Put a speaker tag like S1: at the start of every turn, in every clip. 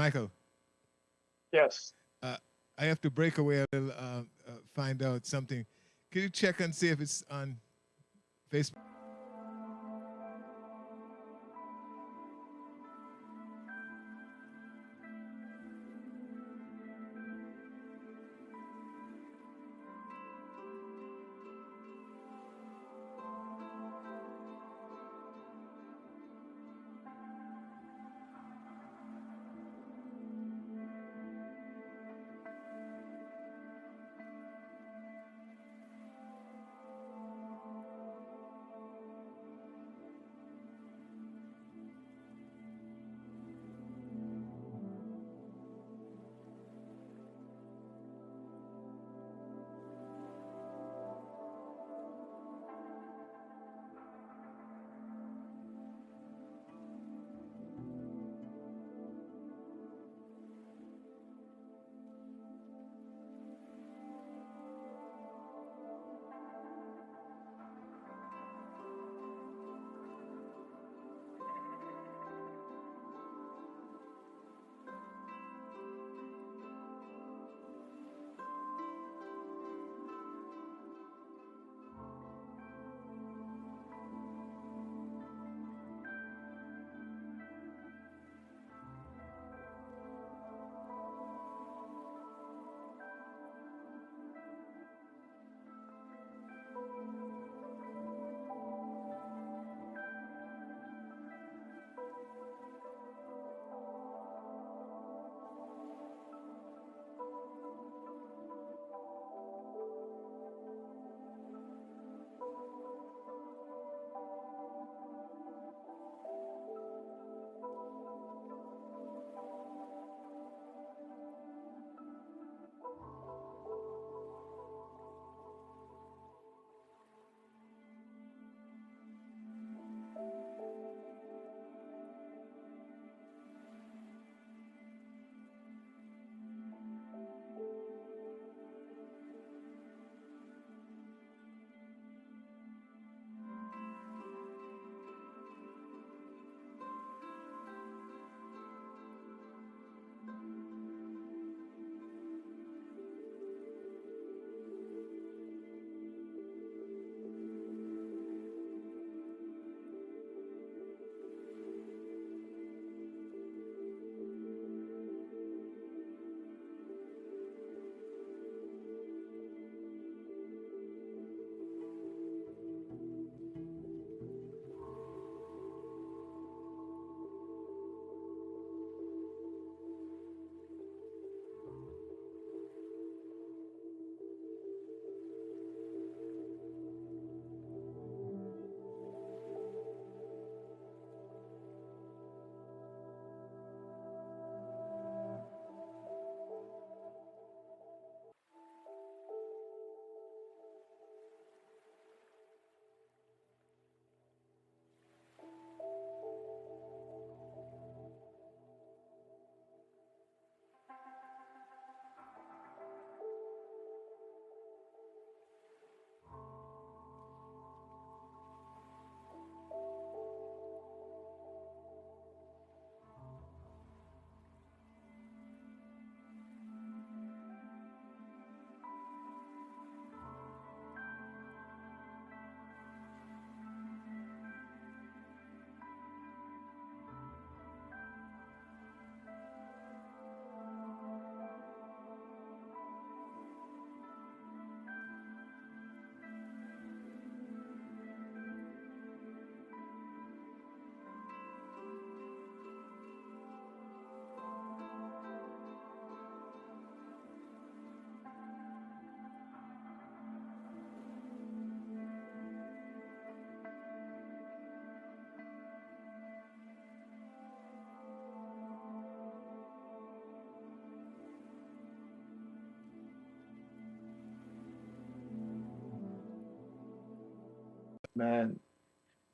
S1: Michael,
S2: Yes.
S1: uh, I have to break away a little, find out something. Can you check and see if it's on Facebook?
S2: Man.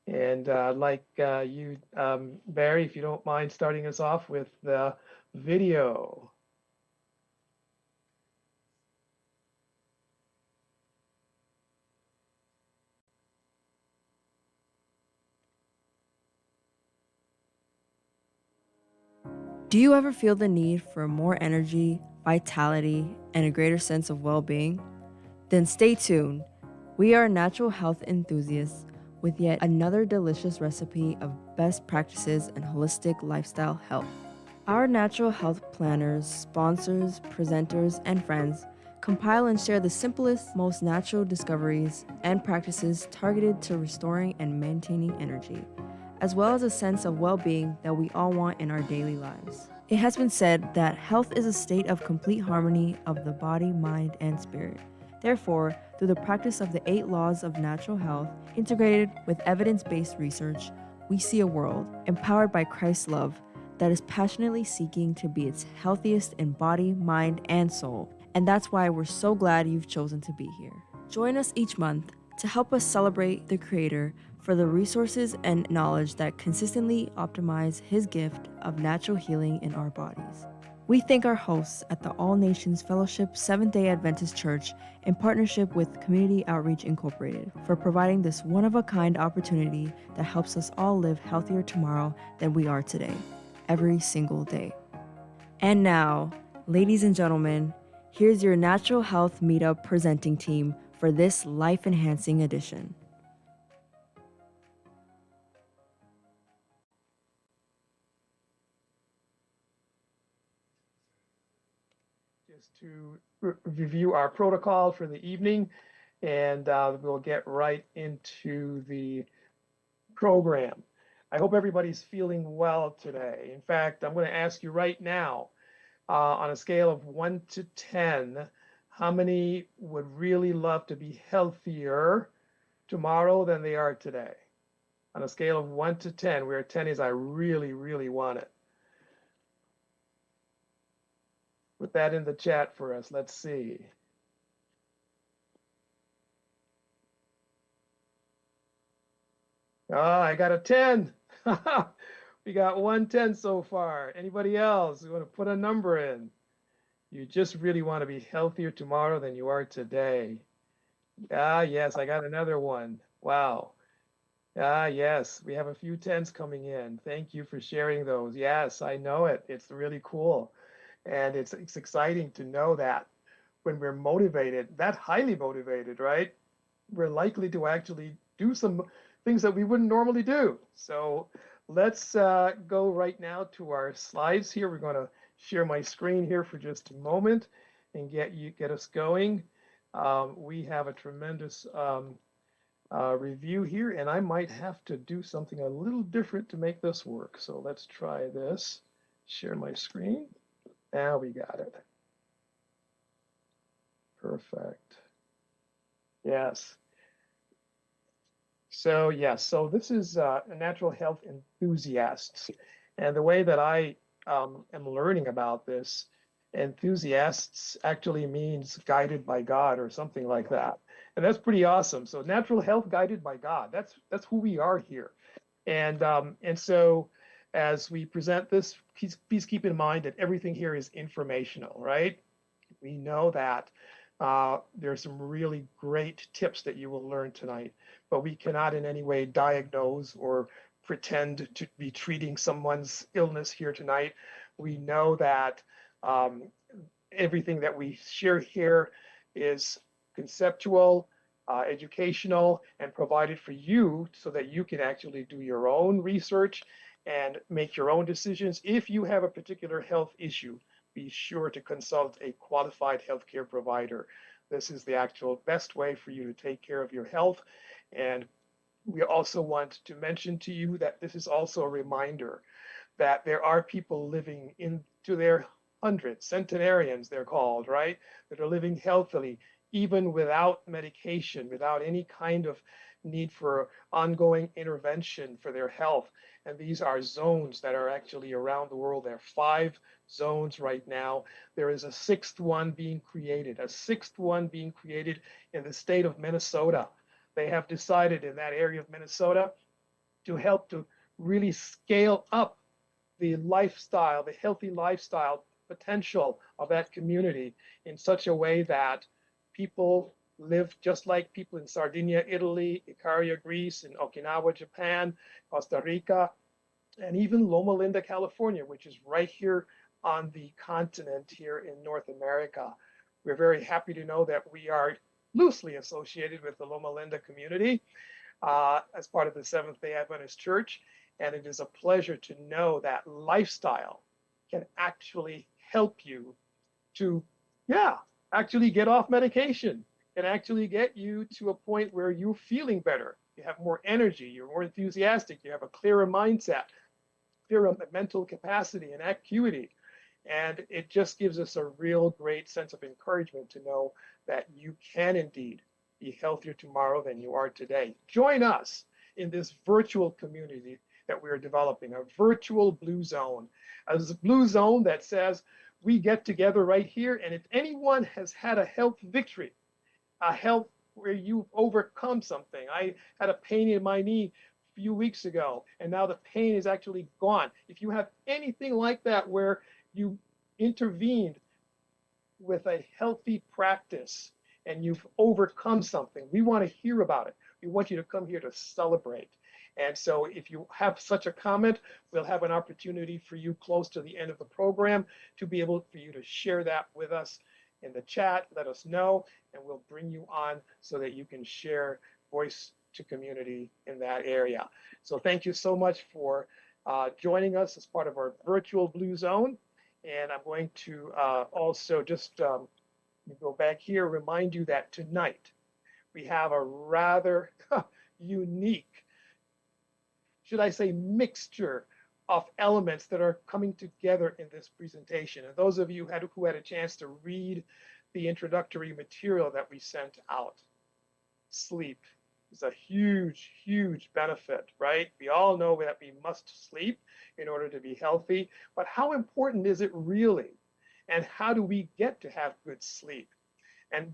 S2: And you, Barry, if you don't mind starting us off with the video.
S3: Do you ever feel the need for more energy, vitality, and a greater sense of well being? Then stay tuned. We are natural health enthusiasts with yet another delicious recipe of best practices in holistic lifestyle health. Our natural health planners, sponsors, presenters, and friends compile and share the simplest, most natural discoveries and practices targeted to restoring and maintaining energy, as well as a sense of well being that we all want in our daily lives. It has been said that health is a state of complete harmony of the body, mind, and spirit. Therefore, through the practice of the 8 laws of natural health, integrated with evidence based research, we see a world empowered by Christ's love that is passionately seeking to be its healthiest in body, mind, and soul. And that's why we're so glad you've chosen to be here. Join us each month to help us celebrate the Creator for the resources and knowledge that consistently optimize His gift of natural healing in our bodies. We thank our hosts at the All Nations Fellowship Seventh-day Adventist Church in partnership with Community Outreach Incorporated for providing this one-of-a-kind opportunity that helps us all live healthier tomorrow than we are today, every single day. And now, ladies and gentlemen, here's your Natural Health Meetup presenting team for this life-enhancing edition.
S2: Just to review our protocol for the evening, and we'll get right into the program. I hope everybody's feeling well today. In fact, I'm going to ask you right now, on a scale of 1 to 10, how many would really love to be healthier tomorrow than they are today? On a scale of 1 to 10, where 10 is I really, really want it. Put that in the chat for us. Let's see. Oh, I got a 10. We got 110 so far. Anybody else who want to put a number in? You just really want to be healthier tomorrow than you are today. Ah, yes, I got another one. Wow. Ah, yes, we have a few 10s coming in. Thank you for sharing those. Yes, I know it. It's really cool. And it's exciting to know that when we're motivated, that highly motivated, right? We're likely to actually do some things that we wouldn't normally do. So let's go right now to our slides here. We're going to share my screen here for just a moment and get us going. We have a tremendous review here, and I might have to do something a little different to make this work. So let's try this. Share my screen. Now we got it. Perfect. Yes. So yes, so this is natural health enthusiasts. And the way that I am learning about this, enthusiasts actually means guided by God or something like that. And that's pretty awesome. So natural health guided by God, that's who we are here. And so as we present this, please keep in mind that everything here is informational, right? We know that there are some really great tips that you will learn tonight, but we cannot in any way diagnose or pretend to be treating someone's illness here tonight. We know that everything that we share here is conceptual, educational, and provided for you so that you can actually do your own research and make your own decisions. If you have a particular health issue, be sure to consult a qualified healthcare provider. This is the actual best way for you to take care of your health. And we also want to mention to you that this is also a reminder that there are people living into their hundreds, centenarians they're called, right? That are living healthily, even without medication, without any kind of need for ongoing intervention for their health. And these are zones that are actually around the world. There are 5 zones right now. There is a 6th one being created, in the state of Minnesota. They have decided in that area of Minnesota to help to really scale up the lifestyle, the healthy lifestyle potential of that community in such a way that people live just like people in Sardinia, Italy, Icaria, Greece, in Okinawa, Japan, Costa Rica, and even Loma Linda, California, which is right here on the continent here in North America. We're very happy to know that we are loosely associated with the Loma Linda community as part of the Seventh-day Adventist Church. And it is a pleasure to know that lifestyle can actually help you to, yeah, actually get off medication, can actually get you to a point where you're feeling better. You have more energy, you're more enthusiastic, you have a clearer mindset, clearer mental capacity and acuity. And it just gives us a real great sense of encouragement to know that you can indeed be healthier tomorrow than you are today. Join us in this virtual community that we're developing, a virtual blue zone, a blue zone that says we get together right here. And if anyone has had a health victory, a health where you've overcome something, I had a pain in my knee a few weeks ago, and now the pain is actually gone. If you have anything like that where you intervened with a healthy practice and you've overcome something, we want to hear about it. We want you to come here to celebrate. And so if you have such a comment, we'll have an opportunity for you close to the end of the program to be able for you to share that with us in the chat. Let us know, and we'll bring you on so that you can share voice to community in that area. So thank you so much for joining us as part of our virtual Blue Zone. And I'm going to also just go back here, remind you that tonight we have a rather unique, should I say, mixture of elements that are coming together in this presentation. And those of you who had a chance to read the introductory material that we sent out, sleep is a huge, huge benefit, right? We all know that we must sleep in order to be healthy, but how important is it really? And how do we get to have good sleep? And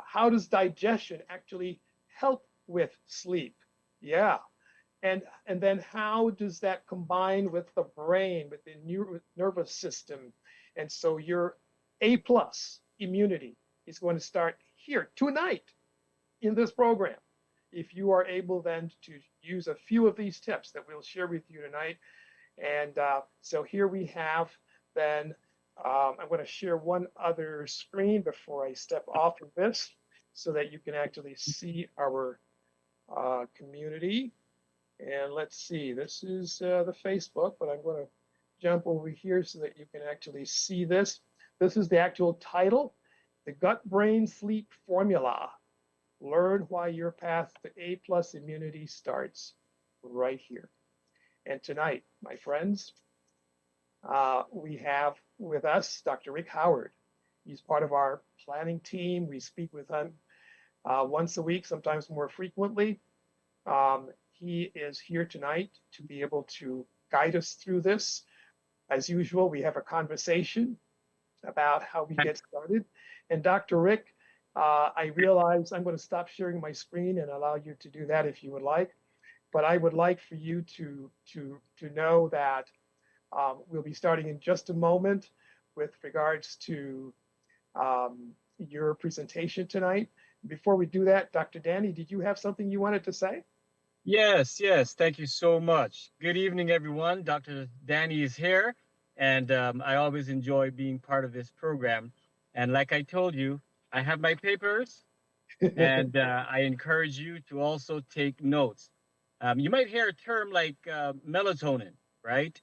S2: how does digestion actually help with sleep? Yeah. And then how does that combine with the brain, with the nervous system? And so your A+ immunity is going to start here tonight in this program. If you are able then to use a few of these tips that we'll share with you tonight. And so here we have then, I'm going to share one other screen before I step off of this so that you can actually see our community. And let's see, this is the Facebook, but I'm going to jump over here so that you can actually see this. This is the actual title, The Gut Brain Sleep Formula. Learn why your path to A+ immunity starts right here. And tonight, my friends, we have with us Dr. Rick Howard. He's part of our planning team. We speak with him once a week, sometimes more frequently. He is here tonight to be able to guide us through this. As usual, we have a conversation about how we get started. And Dr. Rick, I realize I'm going to stop sharing my screen and allow you to do that if you would like. But I would like for you to know that we'll be starting in just a moment with regards to your presentation tonight. Before we do that, Dr. Danny, did you have something you wanted to say?
S4: Yes. Thank you so much. Good evening, everyone. Dr. Danny is here, and I always enjoy being part of this program. And like I told you, I have my papers, and I encourage you to also take notes. You might hear a term like melatonin, right?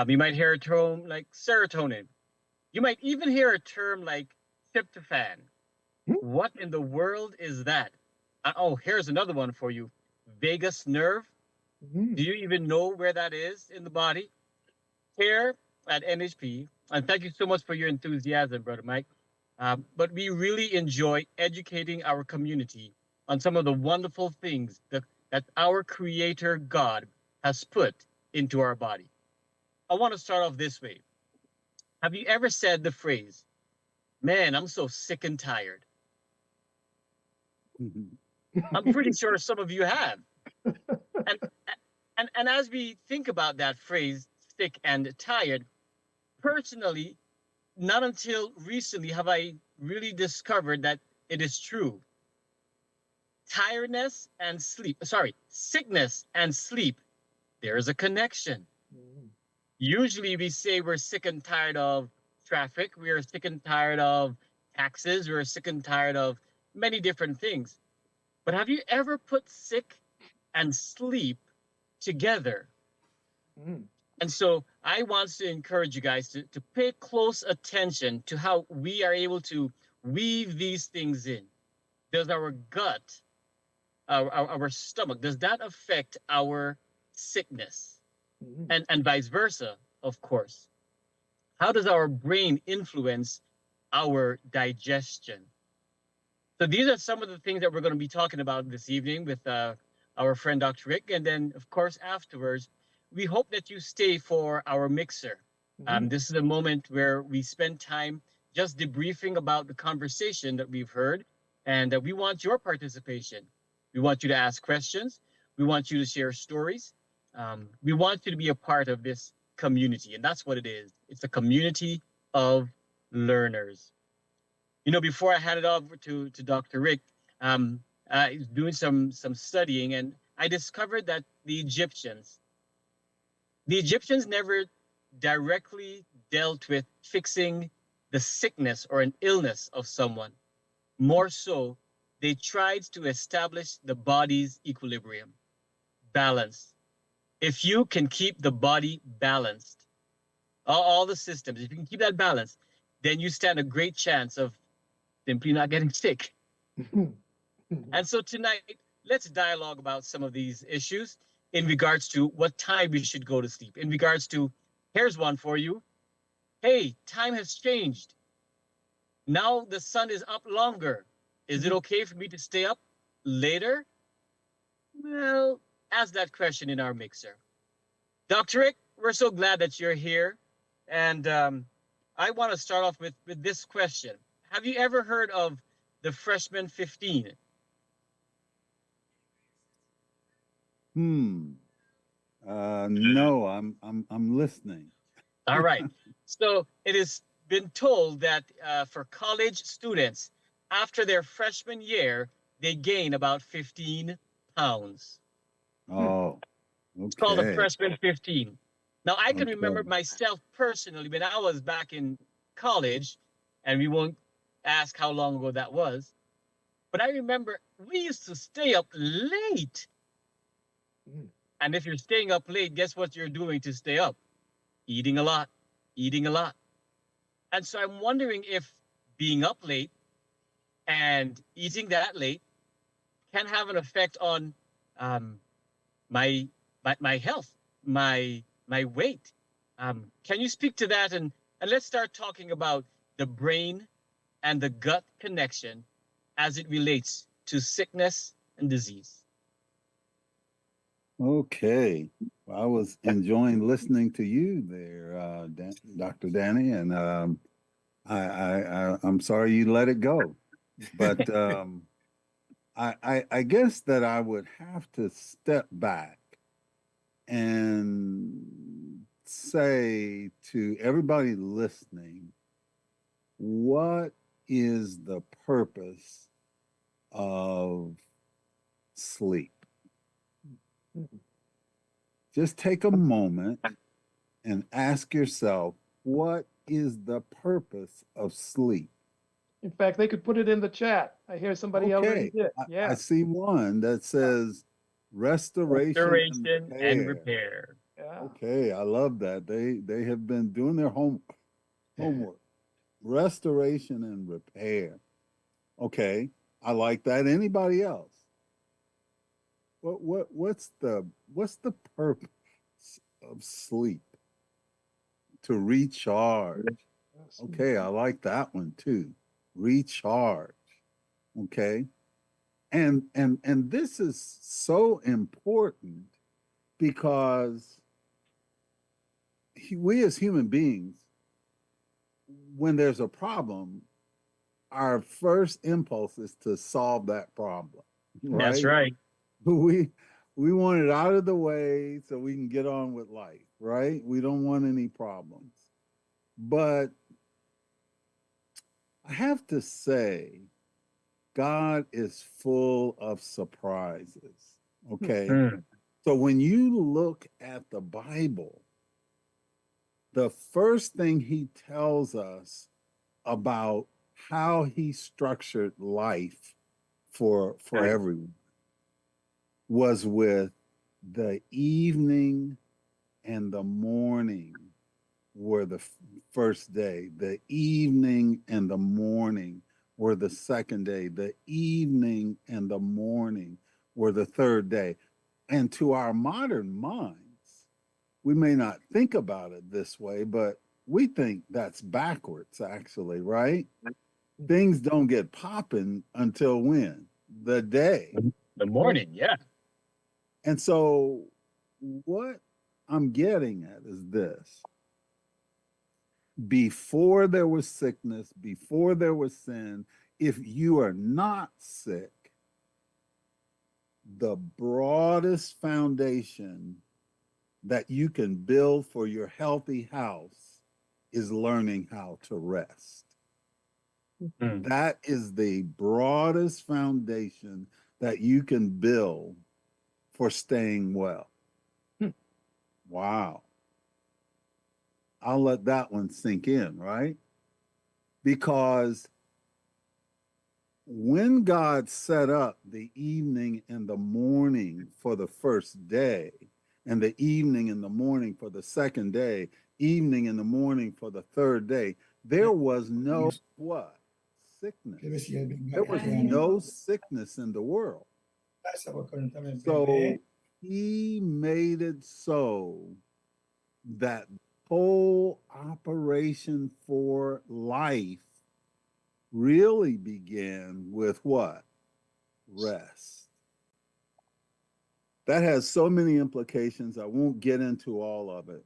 S4: You might hear a term like serotonin. You might even hear a term like tryptophan. What in the world is that? Oh, here's another one for you. Vagus nerve. Do you even know where that is in the body? Here at NHP, and thank you so much for your enthusiasm, Brother Mike, but we really enjoy educating our community on some of the wonderful things that our Creator God has put into our body. I want to start off this way. Have you ever said the phrase, man, I'm so sick and tired? I'm pretty sure some of you have. And as we think about that phrase, sick and tired, personally, not until recently have I really discovered that it is true. Sickness and sleep, there is a connection.
S2: Mm.
S4: Usually we say we're sick and tired of traffic, we are sick and tired of taxes, we're sick and tired of many different things. But have you ever put sick and sleep together?
S2: Mm.
S4: And so I want to encourage you guys to pay close attention to how we are able to weave these things in. Does our gut, our stomach, does that affect our sickness?
S2: Mm.
S4: And vice versa, of course. How does our brain influence our digestion? So these are some of the things that we're going to be talking about this evening with our friend Dr. Rick. And then, of course, afterwards, we hope that you stay for our mixer.
S2: Mm.
S4: This is a moment where we spend time just debriefing about the conversation that we've heard, and we want your participation. We want you to ask questions. We want you to share stories. We want you to be a part of this community, and that's what it is. It's a community of learners. Before I hand it over to Dr. Rick, I was doing some studying, and I discovered that the Egyptians never directly dealt with fixing the sickness or an illness of someone. More so, they tried to establish the body's equilibrium, balance. If you can keep the body balanced, all the systems, if you can keep that balance, then you stand a great chance of simply not getting sick. And so tonight, let's dialogue about some of these issues in regards to what time we should go to sleep. In regards to, here's one for you. Hey, time has changed. Now the sun is up longer. Is it okay for me to stay up later? Well, ask that question in our mixer. Dr. Rick, we're so glad that you're here. And I want to start off with this question. Have you ever heard of the freshman 15?
S5: No, I'm listening.
S4: All right. So it has been told that for college students, after their freshman year, they gain about 15 pounds.
S5: Oh,
S4: It's called the
S5: okay.
S4: freshman 15. Now, I can
S5: Okay.
S4: remember myself personally when I was back in college, and we won't ask how long ago that was, but I remember we used to stay up late.
S2: Mm.
S4: And if you're staying up late, guess what you're doing to stay up? Eating a lot, eating a lot. And so I'm wondering if being up late and eating that late can have an effect on um, my, my health, my weight. Can you speak to that? And let's start talking about the brain and the gut connection as it relates to sickness and disease.
S5: Okay. Well, I was enjoying listening to you there, Dr. Danny, and I'm sorry you let it go. But I guess that I would have to step back and say to everybody listening, what is the purpose of sleep? Just take a moment and ask yourself, what is the purpose of sleep?
S2: In fact, they could put it in the chat. I hear somebody already
S5: Okay,
S2: did.
S5: I
S2: Yeah.
S5: see one that says restoration and
S4: Restoration and
S5: repair.
S4: repair.
S2: Yeah.
S5: Okay, I love that. They have been doing their homework. Restoration and repair. Okay, I like that. Anybody else? What's the purpose of sleep? To recharge.
S2: Yes.
S5: Okay, I like that one too. Recharge. Okay. And this is so important because we as human beings, when there's a problem, our first impulse is to solve that problem,
S4: That's
S5: right?
S4: right.
S5: We want it out of the way so we can get on with life, right? We don't want any problems. But I have to say, God is full of surprises. Okay.
S4: Mm.
S5: So when you look at the Bible, the first thing he tells us about how he structured life for everyone was with the evening and the morning were the first day. The evening and the morning were the second day. The evening and the morning were the third day. And to our modern minds, we may not think about it this way, but we think that's backwards, actually, right? Things don't get popping until when? The day.
S4: The morning, yeah.
S5: And so, what I'm getting at is this: before there was sickness, before there was sin, if you are not sick, the broadest foundation that you can build for your healthy house is learning how to rest.
S4: Mm.
S5: That is the broadest foundation that you can build for staying well. Wow. I'll let that one sink in, right? Because when God set up the evening and the morning for the first day, and the evening and the morning for the second day, evening and the morning for the third day, there was no what? Sickness. There was no sickness in the world. So he made it so that whole operation for life really began with what? Rest. That has so many implications. I won't get into all of it,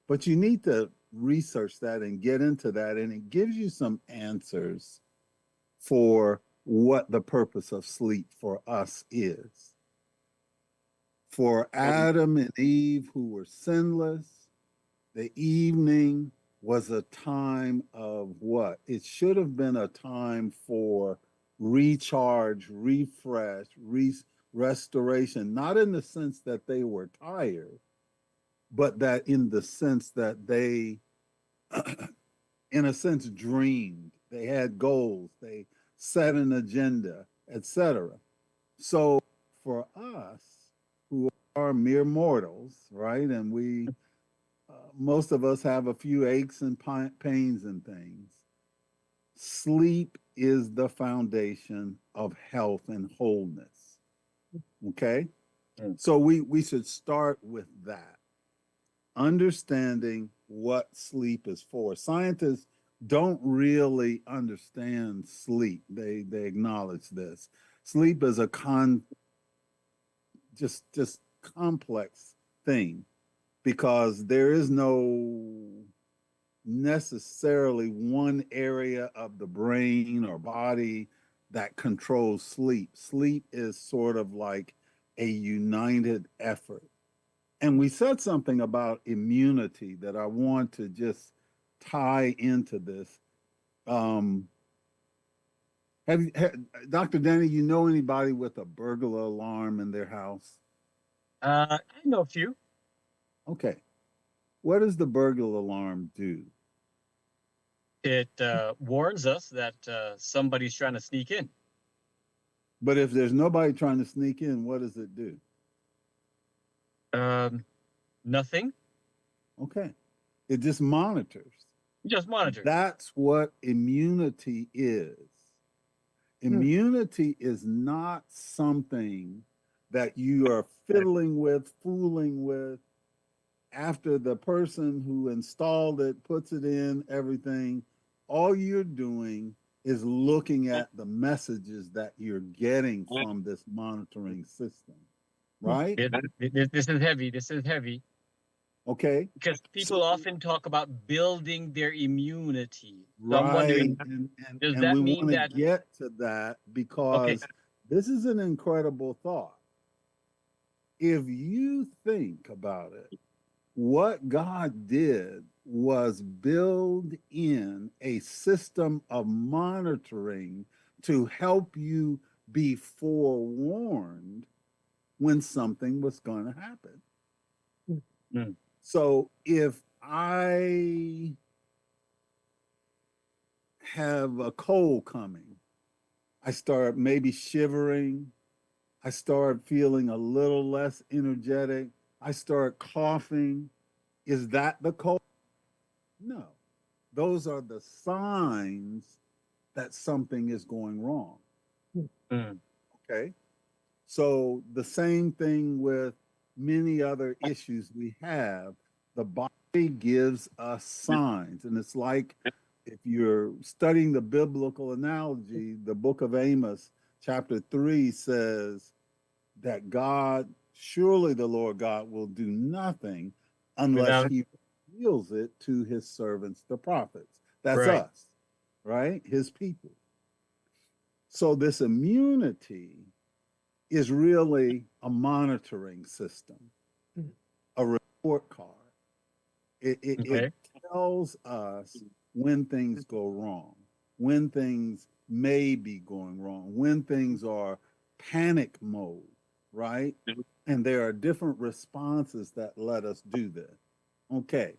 S5: but you need to research that and get into that, and it gives you some answers for what the purpose of sleep for us is. For Adam and Eve, who were sinless, the evening was a time of what? It should have been a time for recharge, refresh, restoration, not in the sense that they were tired, but that in the sense that they, in a sense, dreamed. They had goals, they set an agenda, etc. So for us who are mere mortals, right, and we most of us have a few aches and pains and things. Sleep is the foundation of health and wholeness. Okay? So we should start with that. Understanding what sleep is for. Scientists don't really understand sleep. They acknowledge this. Sleep is a just complex thing, because there is no necessarily one area of the brain or body that controls sleep. Sleep is sort of like a united effort. And we said something about immunity that I want to just tie into this. Dr. Danny, you know anybody with a burglar alarm in their house?
S4: I know a few.
S5: Okay. What does the burglar alarm do?
S4: It warns us that somebody's trying to sneak in.
S5: But if there's nobody trying to sneak in, what does it do?
S4: Nothing.
S5: Okay. It just monitors.
S4: Just monitor.
S5: That's what immunity is. Immunity is not something that you are fiddling with, fooling with. After the person who installed it puts it in, everything, all you're doing is looking at the messages that you're getting from this monitoring system, right?
S4: This is heavy. This is heavy.
S5: Okay.
S4: Because people often talk about building their immunity. So I'm
S5: Right.
S4: wondering, does
S5: And
S4: that
S5: we
S4: mean
S5: want to
S4: that?
S5: get to that because this is an incredible thought. If you think about it, what God did was build in a system of monitoring to help you be forewarned when something was going to happen.
S4: Mm.
S5: So if I have a cold coming, I start maybe shivering, I start feeling a little less energetic, I start coughing. Is that the cold? No. Those are the signs that something is going wrong.
S4: Mm.
S5: Okay. So the same thing with many other issues we have. The body gives us signs. And it's like if you're studying the biblical analogy, the book of Amos, chapter 3 says that God, surely the Lord God will do nothing unless
S4: Without
S5: he reveals it to his servants, the prophets. That's
S4: right.
S5: us, right? His people. So this immunity is really a monitoring system, a report card. It
S4: Okay.
S5: tells us when things go wrong, when things may be going wrong, when things are panic mode, right? And there are different responses that let us do this. Okay.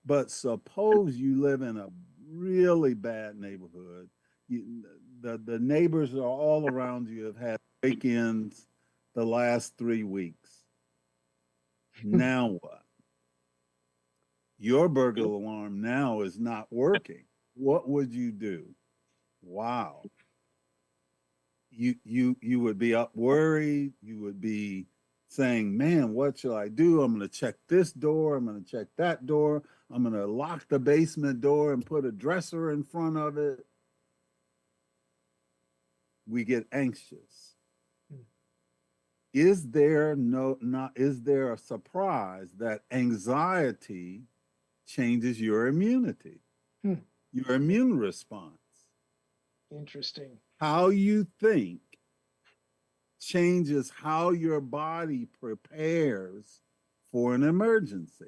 S5: But suppose you live in a really bad neighborhood. You, the neighbors are all around you have had break-ins the last 3 weeks. Now what? Your burglar alarm now is not working. What would you do? Wow. You would be up worried. You would be saying, man, what shall I do? I'm going to check this door. I'm going to check that door. I'm going to lock the basement door and put a dresser in front of it. We get anxious. Is there a surprise that anxiety changes your immunity, your immune response?
S2: Interesting.
S5: How you think changes how your body prepares for an emergency.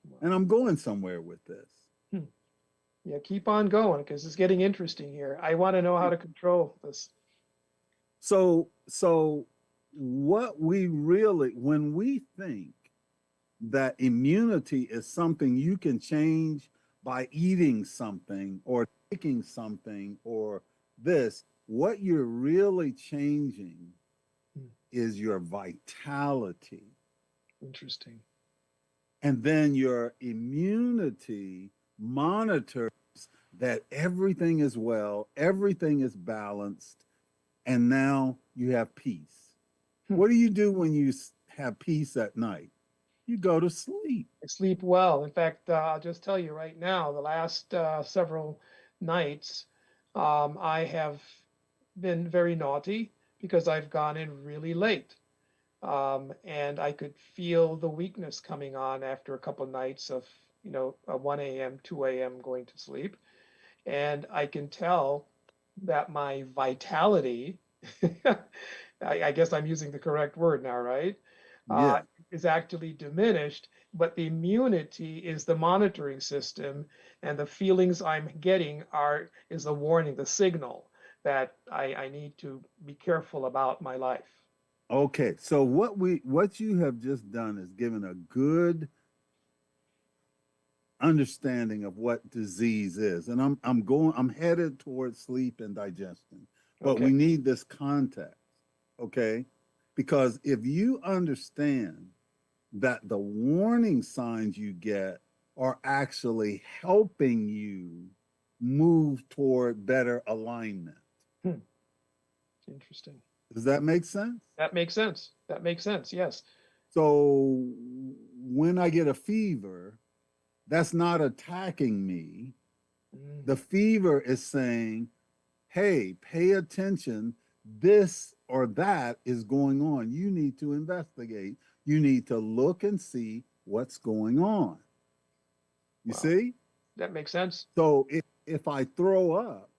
S2: Wow.
S5: And I'm going somewhere with this.
S2: Yeah, keep on going because it's getting interesting here. I want to know how to control this.
S5: So what we really, when we think that immunity is something you can change by eating something or taking something or this, what you're really changing is your vitality.
S2: Interesting.
S5: And then your immunity monitors that everything is well, everything is balanced, and now you have peace. What do you do when you have peace at night? You go to sleep.
S2: I sleep well. In fact, I'll just tell you right now, the last several nights, I have been very naughty because I've gone in really late. And I could feel the weakness coming on after a couple of nights of, 1 a.m., 2 a.m. going to sleep. And I can tell that my vitality, I guess I'm using the correct word now, right?
S5: Yeah.
S2: Is actually diminished, but the immunity is the monitoring system, and the feelings I'm getting is a warning, the signal that I need to be careful about my life.
S5: Okay. So what you have just done is given a good understanding of what disease is. And I'm headed towards sleep and digestion. But
S2: Okay.
S5: we need this context, okay? Because if you understand that the warning signs you get are actually helping you move toward better alignment.
S2: Interesting.
S5: Does that make sense?
S2: That makes sense. That makes sense. Yes.
S5: So when I get a fever, that's not attacking me. The fever is saying, hey, pay attention. This or that is going on. You need to investigate. You need to look and see what's going on. You
S2: Wow.
S5: see?
S2: That makes sense.
S5: So if I throw up,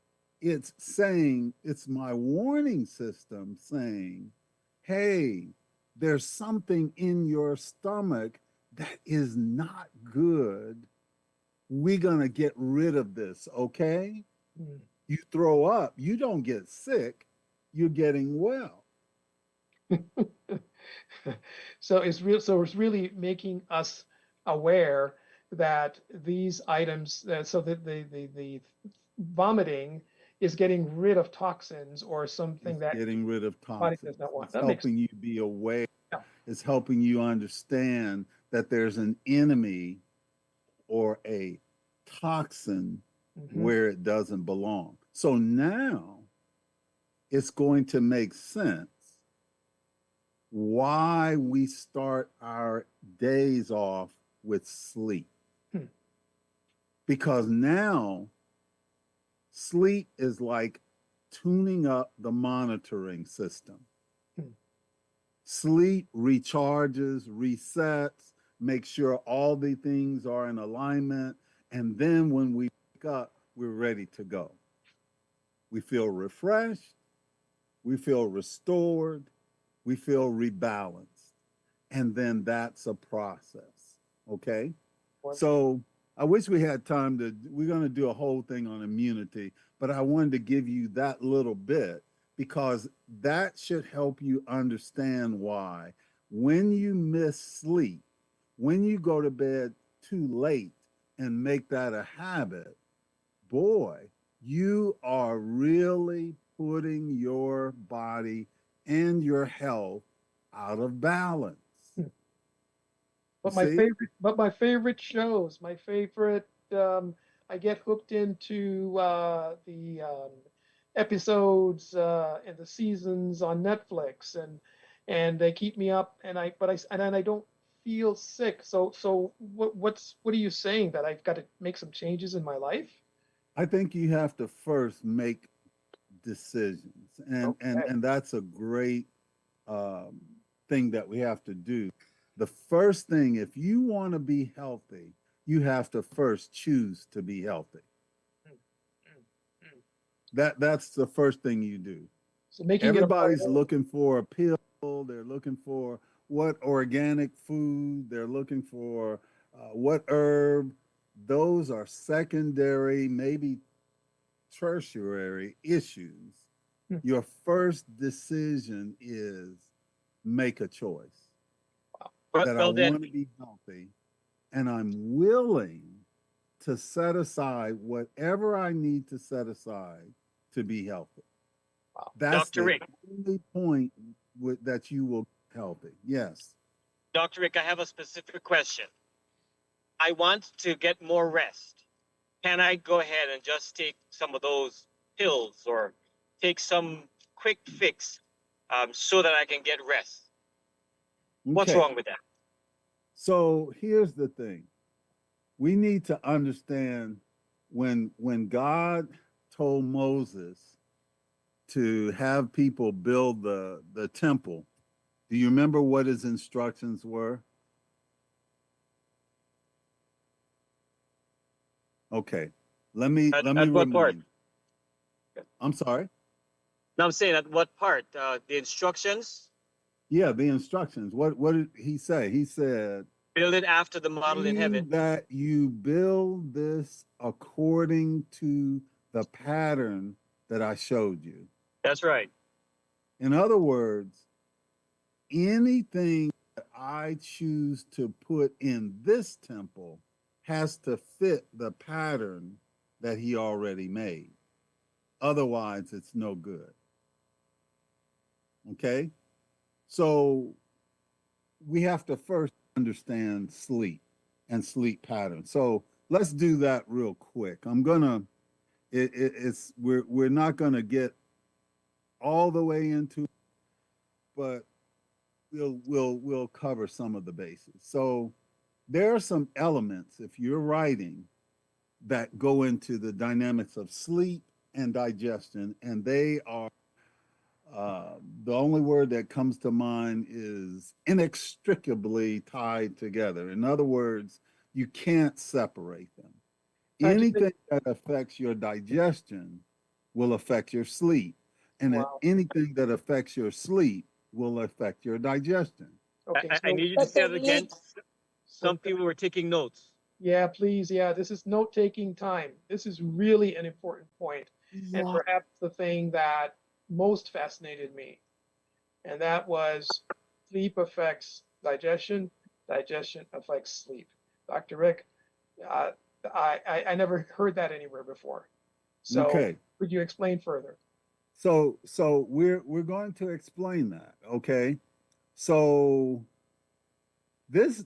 S5: it's saying, it's my warning system saying, hey, there's something in your stomach that is not good. We're going to get rid of this, okay? You throw up, you don't get sick, you're getting well.
S2: So it's real. So it's really making us aware that these items, so that the vomiting is getting rid of toxins or something
S5: It's
S2: that
S5: getting rid of
S2: the body does
S5: toxins.
S2: not want.
S5: It's
S2: That makes
S5: helping you be aware.
S2: yeah.
S5: It's helping you understand that there's an enemy or a toxin
S2: Mhm.
S5: where it doesn't belong. So now it's going to make sense why we start our days off with sleep.
S2: Hmm.
S5: Because now sleep is like tuning up the monitoring system.
S2: Hmm.
S5: Sleep recharges, resets, makes sure all the things are in alignment. And then when we wake up, we're ready to go. We feel refreshed, we feel restored, we feel rebalanced. And then that's a process. Okay. So I wish we had time to, we're going to do a whole thing on immunity, but I wanted to give you that little bit because that should help you understand why when you miss sleep, when you go to bed too late and make that a habit, boy, you are really putting your body and your health out of balance.
S2: Hmm.
S5: You see?
S2: But my favorite shows, my favorite, I get hooked into the episodes and the seasons on Netflix, and they keep me up, and then I don't feel sick. So what are you saying, that I've got to make some changes in my life?
S5: I think you have to first make decisions,
S2: Okay.
S5: and that's a great um, thing that we have to do. The first thing, if you want to be healthy, you have to first choose to be healthy.
S2: Mm, mm, mm.
S5: That's the first thing you do.
S2: So making it a
S5: Everybody's
S2: priority.
S5: looking for a pill. They're looking for what organic food. They're looking for what herb. Those are secondary, maybe tertiary issues.
S2: Hmm.
S5: Your first decision is make a choice that I
S4: Well, then,
S5: want to be healthy and I'm willing to set aside whatever I need to set aside to be healthy.
S2: Wow.
S5: That's
S4: Dr.
S5: the
S4: Rick,
S5: only point that you will be healthy. Yes.
S4: Dr. Rick, I have a specific question. I want to get more rest. Can I go ahead and just take some of those pills or take some quick fix so that I can get rest? What's
S5: Okay.
S4: wrong with that?
S5: So here's the thing. We need to understand when God told Moses to have people build the temple. Do you remember what his instructions were? Okay. Let me
S4: At what part?
S5: remind. I'm sorry.
S4: No, I'm saying at what part? The instructions,
S5: Yeah, the instructions. What did he say? He said,
S4: build it after the model in
S5: "See
S4: heaven.
S5: that you build this according to the pattern that I showed you."
S4: That's right.
S5: In other words, anything that I choose to put in this temple has to fit the pattern that he already made. Otherwise, it's no good. Okay? So we have to first understand sleep and sleep patterns. So let's do that real quick. I'm gonna. It's we're not gonna get all the way into, but we'll cover some of the bases. So there are some elements if you're writing that go into the dynamics of sleep and digestion, and they are the only word that comes to mind is inextricably tied together. In other words, you can't separate them.
S2: Scientific.
S5: Anything that affects your digestion will affect your sleep, and
S2: Wow.
S5: anything that affects your sleep will affect your digestion.
S2: Okay.
S4: I
S2: So
S4: need you to
S6: But
S4: say
S6: they
S4: it again.
S6: need
S2: so
S4: Some people were taking notes.
S2: yeah, please. Yeah, this is note-taking time. This is really an important point, and
S6: yeah.
S2: perhaps the thing that most fascinated me, and that was sleep affects digestion, digestion affects sleep. Dr. Rick, uh, I never heard that anywhere before. So
S5: Okay.
S2: could you explain further?
S5: So we're going to explain that. Okay. So this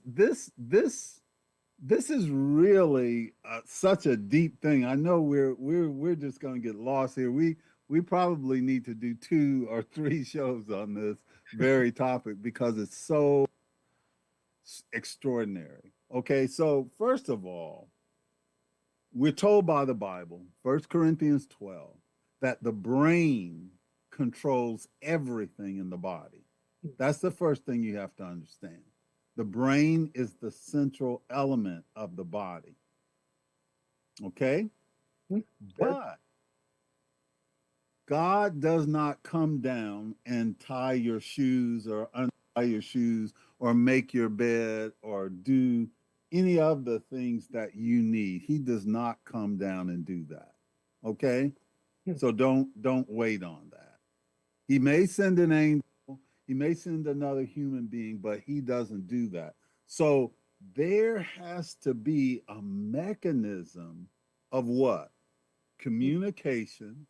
S5: is really such a deep thing. I know we're just going to get lost here. We probably need to do 2 or 3 shows on this very topic because it's so extraordinary. Okay, so first of all, we're told by the Bible, 1 Corinthians 12, that the brain controls everything in the body. That's the first thing you have to understand. The brain is the central element of the body. Okay? But God does not come down and tie your shoes or untie your shoes or make your bed or do any of the things that you need. He does not come down and do that. Okay? So don't wait on that. He may send an angel, he may send another human being, but he doesn't do that. So there has to be a mechanism of what? Communication,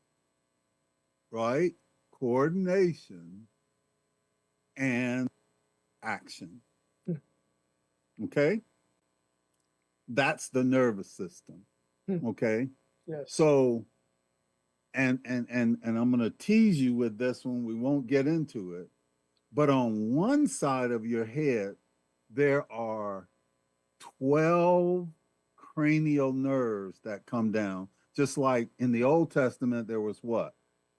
S5: right? Coordination and action. Okay? That's the nervous system. Okay?
S2: Yes.
S5: So and I'm going to tease you with this one. We won't get into it. But on one side of your head, there are 12 cranial nerves that come down. Just like in the Old Testament, there was what?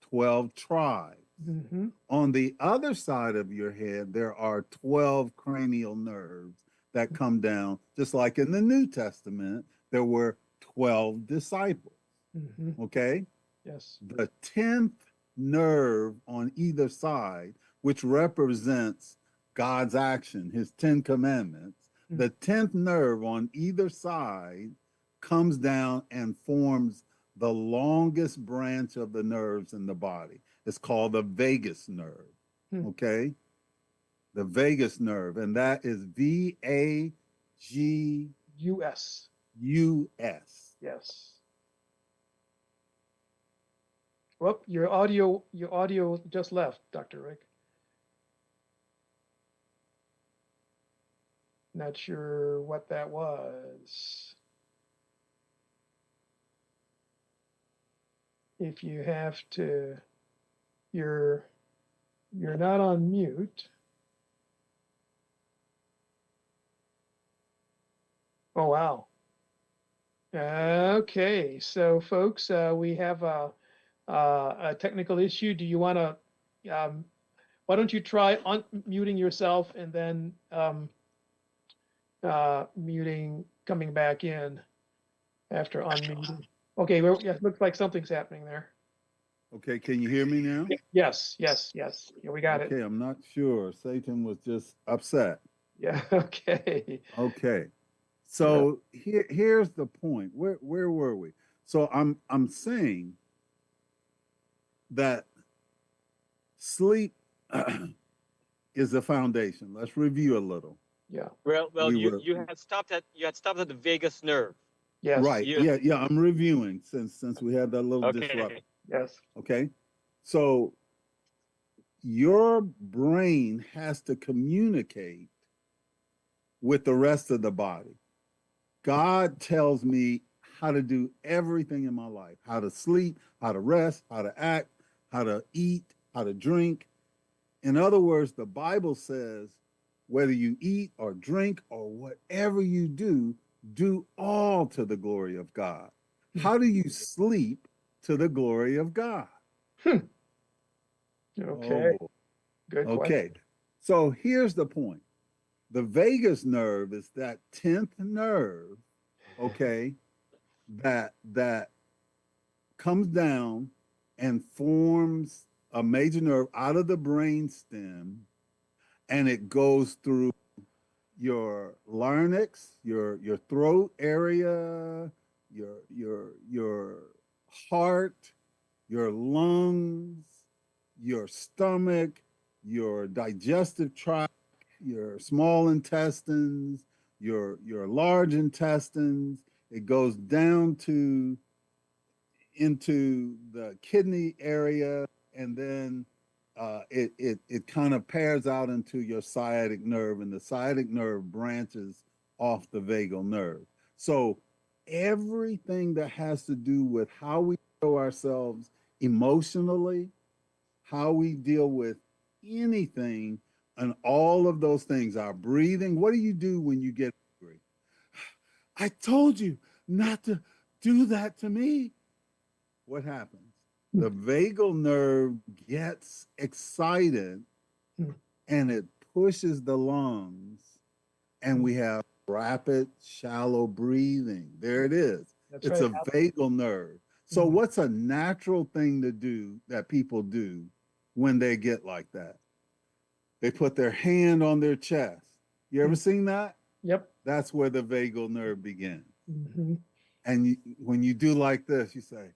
S5: 12 tribes.
S2: Mm-hmm.
S5: On the other side of your head, there are 12 cranial nerves that come down. Just like in the New Testament, there were 12 disciples.
S2: Mm-hmm.
S5: Okay?
S2: Yes.
S5: The 10th nerve on either side, which represents God's action, his 10 commandments, the 10th nerve on either side comes down and forms the longest branch of the nerves in the body. It's called the vagus nerve. Okay? The vagus nerve, and that is VAGUS.
S2: US. Yes. Whoop, your audio just left, Dr. Rick. Not sure what that was. If you have to, you're not on mute. Oh, wow. Okay, so folks, we have a technical issue. Do you want to, why don't you try unmuting yourself and then muting, coming back in after unmuting. Okay, well, yeah, looks like something's happening there.
S5: Okay, can you hear me now?
S2: Yes. Yeah, we got it.
S5: Okay, I'm not sure. Satan was just upset.
S2: Yeah, okay.
S5: Okay. So here's the point. Where were we? So I'm saying that sleep is the foundation. Let's review a little.
S2: Yeah.
S4: Well, you had stopped at the vagus nerve.
S2: Yes.
S5: Right. Yeah. I'm reviewing since we had that little disruption.
S2: Yes.
S5: Okay. So your brain has to communicate with the rest of the body. God tells me how to do everything in my life, how to sleep, how to rest, how to act, how to eat, how to drink. In other words, the Bible says whether you eat or drink or whatever you do all to the glory of God. How do you sleep to the glory of God?
S2: Okay.
S5: Oh,
S2: good question.
S5: Okay. So here's the point. The vagus nerve is that 10th nerve, okay, that comes down and forms a major nerve out of the brain stem, and it goes through your larynx, your throat area, your heart, your lungs, your stomach, your digestive tract, your small intestines, your large intestines. It goes down to into the kidney area, and then it kind of pairs out into your sciatic nerve, and the sciatic nerve branches off the vagal nerve. So everything that has to do with how we show ourselves emotionally, how we deal with anything, and all of those things, our breathing. What do you do when you get angry? I told you not to do that to me. What happens? The vagal nerve gets excited and it pushes the lungs, and we have rapid, shallow breathing. There it is.
S2: That's
S5: It's
S2: right.
S5: a vagal nerve. So, what's a natural thing to do that people do when they get like that? They put their hand on their chest. You ever seen that?
S2: Yep.
S5: That's where the vagal nerve begins.
S2: Mm-hmm.
S5: And when you do like this, you say,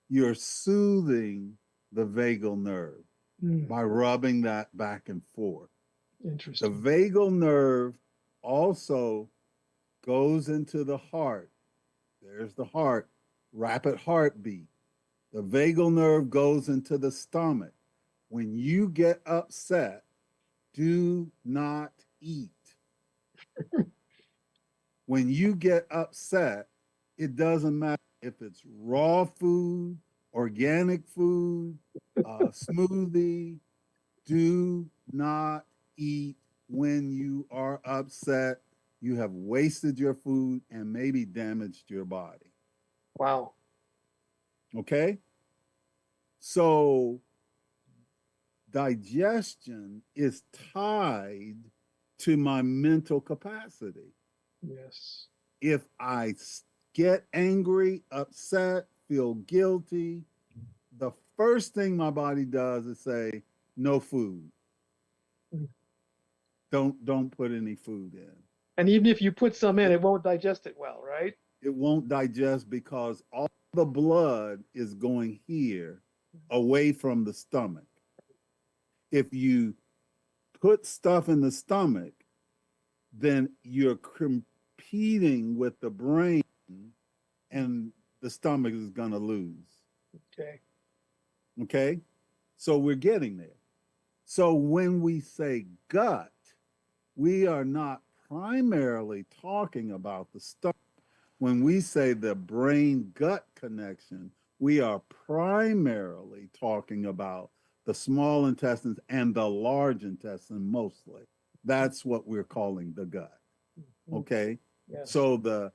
S5: you're soothing the vagal nerve by rubbing that back and forth. The
S2: Interesting.
S5: vagal nerve also goes into the heart. There's the heart, rapid heartbeat. The vagal nerve goes into the stomach. When you get upset, do not eat. When you get upset, it doesn't matter if it's raw food, organic food, smoothie. Do not eat when you are upset. You have wasted your food and maybe damaged your body.
S2: Wow.
S5: Okay? So digestion is tied to my mental capacity.
S2: Yes.
S5: If I get angry, upset, feel guilty, the first thing my body does is say, no food. Don't put any food in.
S2: And even if you put some in, it won't digest it well, right?
S5: It won't digest because all the blood is going here away from the stomach. If you put stuff in the stomach, then you're competing with the brain, and the stomach is going to lose.
S2: Okay.
S5: Okay? So we're getting there. So when we say gut, we are not primarily talking about the stomach. When we say the brain gut connection, we are primarily talking about the small intestines and the large intestine mostly. That's what we're calling the gut. Okay?
S2: Yes.
S5: So the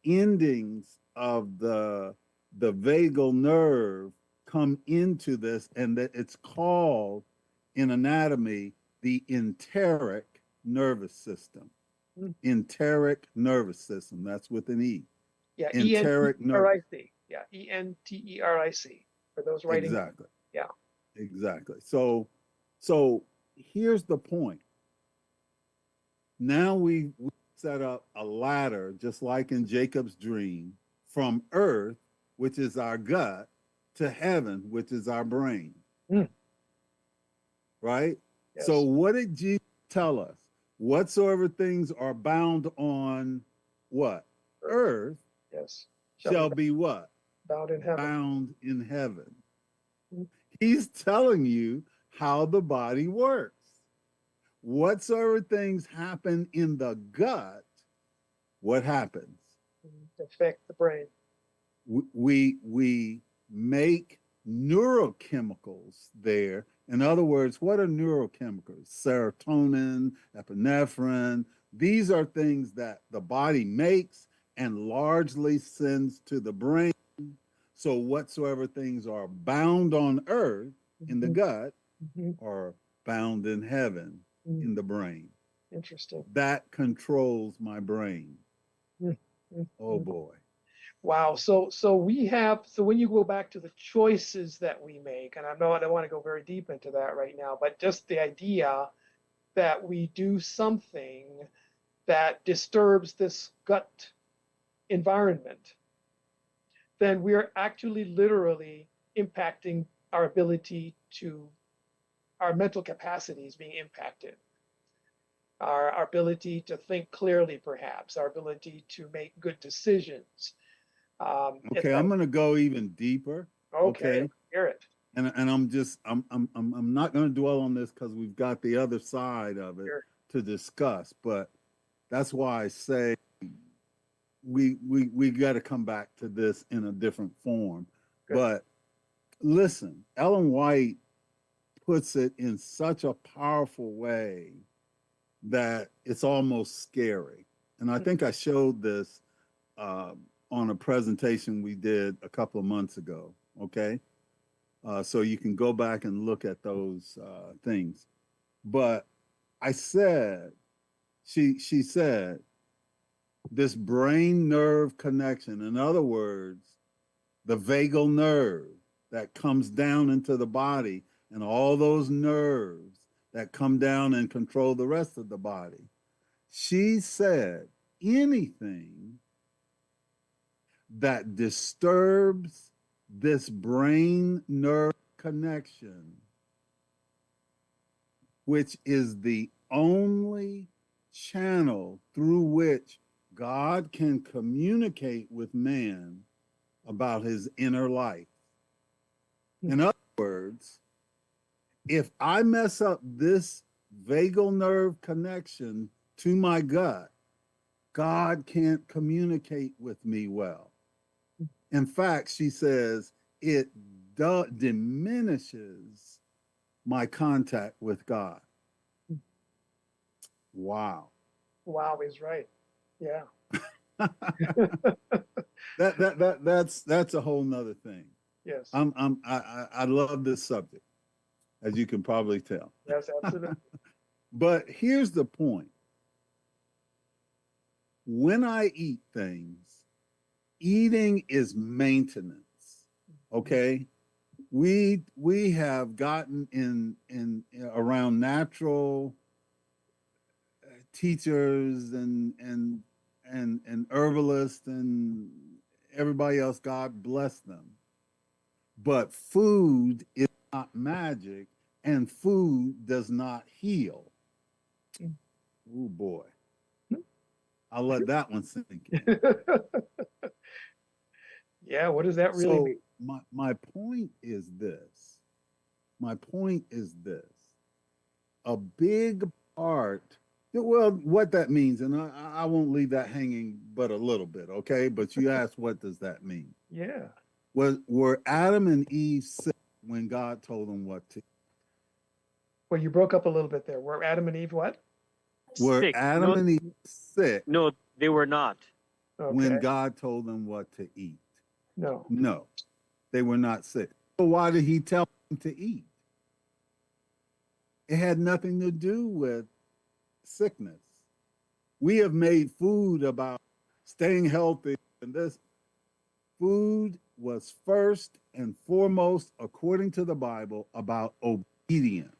S5: endings of the vagal nerve come into this, and that it's called in anatomy the enteric nervous system. Enteric nervous system. That's with an E.
S2: Yeah.
S5: Enteric nervous.
S2: E-N-T-E-R-I-C. Yeah. E-N-T-E-R-I-C for those writing.
S5: Exactly.
S2: Yeah.
S5: Exactly. So here's the point. Now we set up a ladder, just like in Jacob's dream, from earth, which is our gut, to heaven, which is our brain. Right?
S2: Yes.
S5: So what did Jesus tell us? Whatsoever things are bound on what? Earth.
S2: Yes.
S5: Shall be what?
S2: Bound in heaven.
S5: Bound in heaven. He's telling you how the body works. Whatsoever things happen in the gut, what happens?
S2: Affect the brain.
S5: We make neurochemicals there. In other words, what are neurochemicals? Serotonin, epinephrine. These are things that the body makes and largely sends to the brain. So whatsoever things are bound on earth in the gut are bound in heaven in the brain.
S2: Interesting.
S5: That controls my brain. Oh boy.
S2: Wow. So when you go back to the choices that we make, and I know I don't want to go very deep into that right now, but just the idea that we do something that disturbs this gut environment, then we're actually literally impacting our ability to our mental capacity is being impacted. Our ability to think clearly, perhaps, our ability to make good decisions.
S5: Okay, I'm going to go even deeper.
S2: Okay, hear it.
S5: And I'm not going to dwell on this because we've got the other side of it to discuss. But that's why I say we got to come back to this in a different form. Good. But listen, Ellen White puts it in such a powerful way that it's almost scary. And I think I showed this on a presentation we did a couple of months ago. Okay. So you can go back and look at those things. But I said, she said, this brain nerve connection, in other words, the vagal nerve that comes down into the body and all those nerves that come down and control the rest of the body. She said anything that disturbs this brain nerve connection, which is the only channel through which God can communicate with man about his inner life. In other words, if I mess up this vagal nerve connection to my gut, God can't communicate with me well. In fact, she says it diminishes my contact with God. Wow.
S2: Wow is right. Yeah.
S5: That's a whole nother thing.
S2: Yes.
S5: I love this subject, as you can probably tell.
S2: Yes, absolutely.
S5: But here's the point. When I eat things, eating is maintenance. Okay? We have gotten in around natural teachers and herbalists and everybody else, God bless them. But food is not magic, and food does not heal. Oh boy. I'll let that one sink in.
S2: Yeah, what does that really mean?
S5: My point is this. My point is this. A big part, well, what that means, and I won't leave that hanging but a little bit, okay? But you asked, what does that mean?
S2: Yeah.
S5: Were Adam and Eve sick when God told them what to eat?
S2: Well, you broke up a little bit there. Were Adam and Eve what?
S5: Were
S4: Sick.
S5: Adam and Eve sick?
S4: No, they were not.
S5: When God told them what to eat?
S2: No.
S5: No, they were not sick. So why did he tell them to eat? It had nothing to do with sickness. We have made food about staying healthy, and this food was first and foremost, according to the Bible, about obedience.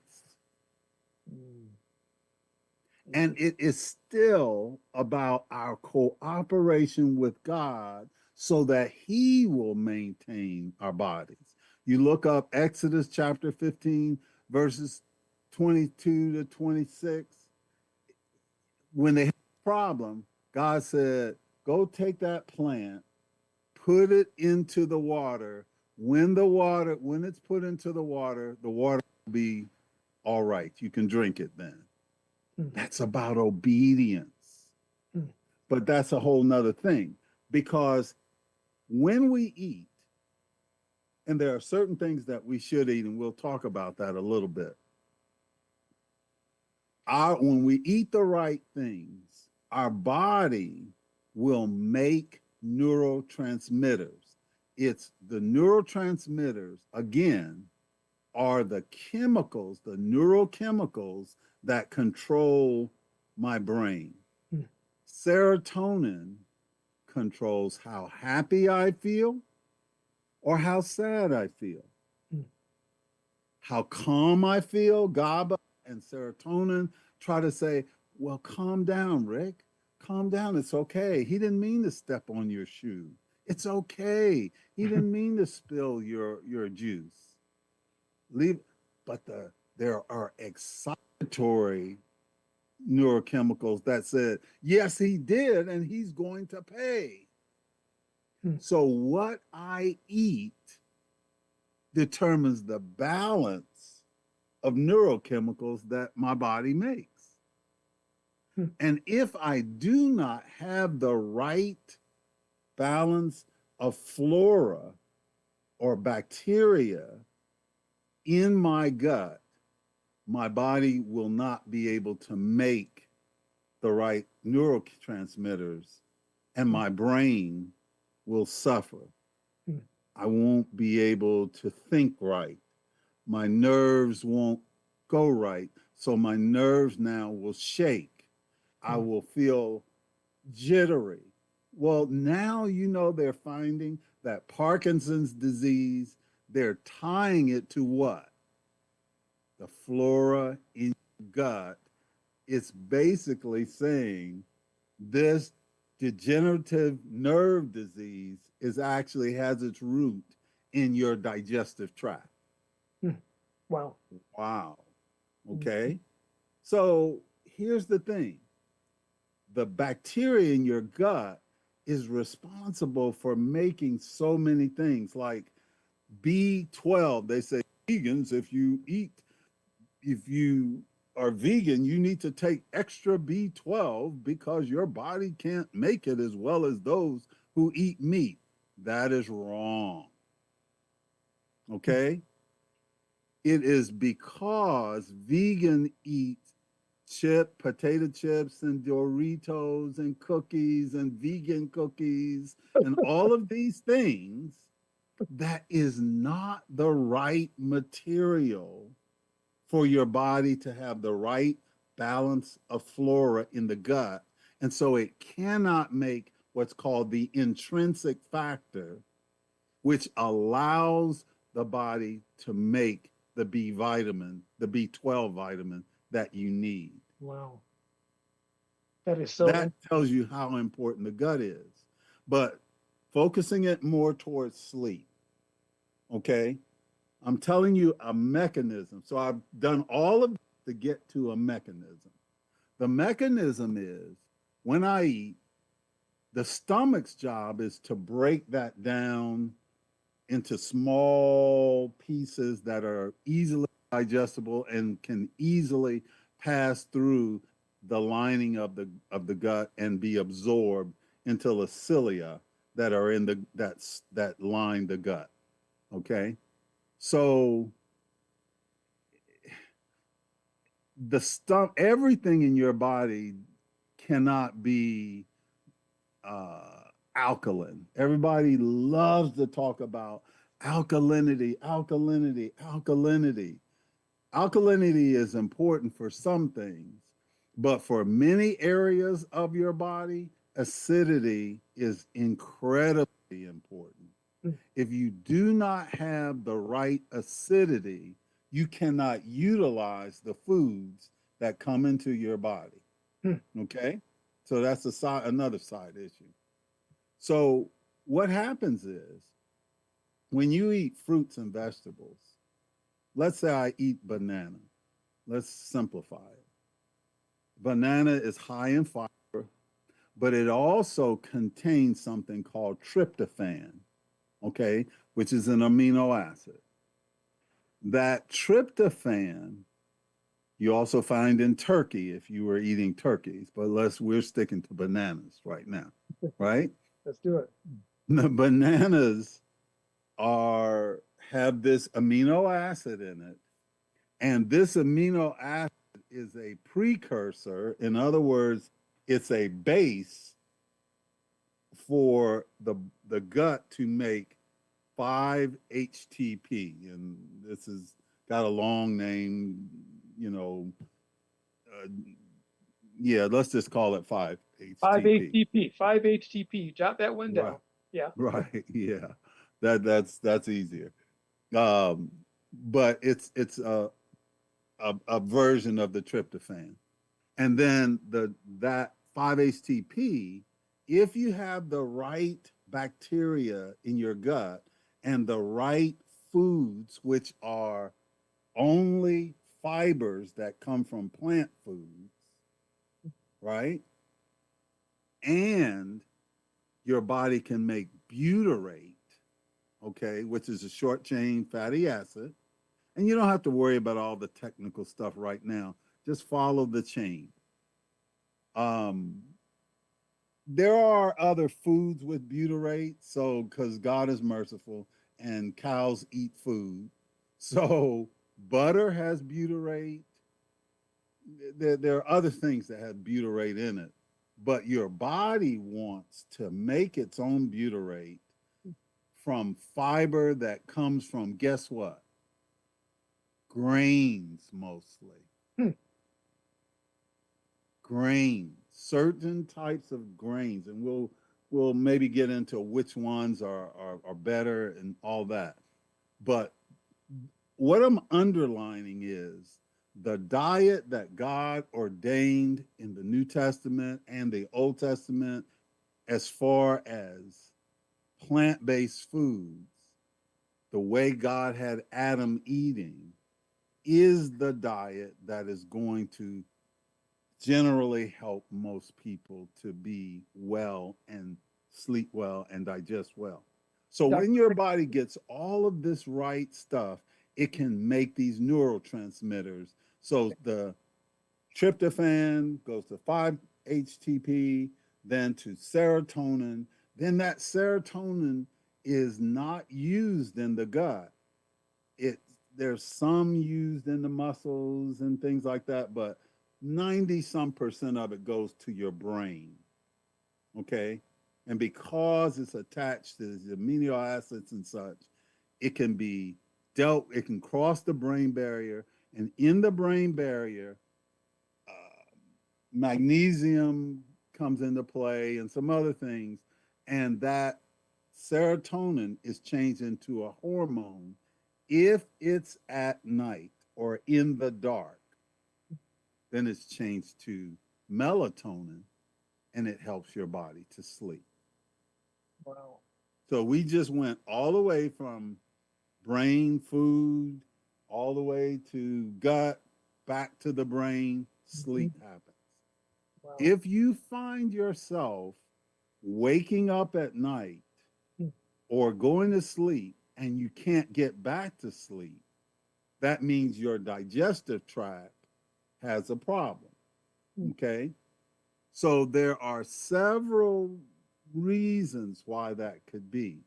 S5: And it is still about our cooperation with God so that he will maintain our bodies. You look up Exodus chapter 15, verses 22 to 26. When they had a problem, God said, go take that plant, put it into the water. When it's put into the water will be all right. You can drink it then. That's about obedience. But that's a whole nother thing, because when we eat, and there are certain things that we should eat, and we'll talk about that a little bit. When we eat the right things, our body will make neurotransmitters. It's the neurotransmitters, again, are the chemicals, the neurochemicals that control my brain. Serotonin controls how happy I feel or how sad I feel. How calm I feel. GABA and serotonin try to say, well, calm down, Rick. Calm down. It's okay. He didn't mean to step on your shoe. It's okay. He didn't mean to spill your juice. But the there are excitatory neurochemicals that said, yes, he did, and he's going to pay. So what I eat determines the balance of neurochemicals that my body makes. And if I do not have the right balance of flora or bacteria in my gut, my body will not be able to make the right neurotransmitters, and my brain will suffer. I won't be able to think right. My nerves won't go right. So my nerves now will shake. I will feel jittery. Well, now you know they're finding that Parkinson's disease, they're tying it to what? The flora in your gut. It's basically saying this degenerative nerve disease is actually has its root in your digestive tract.
S2: Wow.
S5: Wow. Okay. So here's the thing. The bacteria in your gut is responsible for making so many things like B12. They say vegans, if you are vegan, you need to take extra B12 because your body can't make it as well as those who eat meat. That is wrong. Okay? It is because vegan eat potato chips and Doritos and cookies and vegan cookies and all of these things that is not the right material for your body to have the right balance of flora in the gut. And so it cannot make what's called the intrinsic factor, which allows the body to make the B vitamin, the B12 vitamin that you need.
S2: Wow. That is so.
S5: That tells you how important the gut is. But focusing it more towards sleep, okay? I'm telling you a mechanism. So I've done all of to get to a mechanism. The mechanism is when I eat, the stomach's job is to break that down into small pieces that are easily digestible and can easily pass through the lining of the gut and be absorbed into the cilia that are in that line the gut. Okay, so the stuff, everything in your body cannot be alkaline. Everybody loves to talk about alkalinity, alkalinity, alkalinity. Alkalinity is important for some things, but for many areas of your body, acidity is incredibly important. If you do not have the right acidity, you cannot utilize the foods that come into your body. Okay? So that's another side issue. So what happens is when you eat fruits and vegetables, let's say I eat banana. Let's simplify it. Banana is high in fiber, but it also contains something called tryptophan, okay, which is an amino acid. That tryptophan you also find in turkey if you were eating turkeys, but we're sticking to bananas right now, right?
S2: Let's do it.
S5: The bananas have this amino acid in it, and this amino acid is a precursor. In other words, it's a base for the gut to make 5-HTP, and this has got a long name, yeah, let's just call it 5-HTP.
S2: 5-HTP, 5-HTP. Jot that one down.
S5: Right.
S2: Yeah.
S5: Right. Yeah. That's easier. But it's a version of the tryptophan. And then that 5-HTP, if you have the right bacteria in your gut and the right foods, which are only fibers that come from plant foods, right? And your body can make butyrate, okay, which is a short chain fatty acid. And you don't have to worry about all the technical stuff right now. Just follow the chain. Um, there are other foods with butyrate, so because God is merciful and cows eat food. So butter has butyrate. There are other things that have butyrate in it, but your body wants to make its own butyrate from fiber that comes from, guess what? Grains mostly.
S2: Hmm.
S5: Grains, certain types of grains, and we'll maybe get into which ones are better and all that. But what I'm underlining is the diet that God ordained in the New Testament and the Old Testament, as far as plant-based foods, the way God had Adam eating, is the diet that is going to generally help most people to be well and sleep well and digest well. So
S2: Doc-
S5: when your body gets all of this right stuff, it can make these neurotransmitters. So the tryptophan goes to 5-HTP, then to serotonin. Then that serotonin is not used in the gut. It there's some used in the muscles and things like that, but 90 some percent of it goes to your brain. Okay. And because it's attached to the amino acids and such, it can be it can cross the brain barrier. And in the brain barrier, magnesium comes into play and some other things. And that serotonin is changed into a hormone if it's at night or in the dark. Then it's changed to melatonin and it helps your body to sleep.
S2: Wow.
S5: So we just went all the way from brain food, all the way to gut, back to the brain, sleep happens.
S2: Wow.
S5: If you find yourself waking up at night or going to sleep and you can't get back to sleep, that means your digestive tract has a problem. Okay? So there are several reasons why that could be.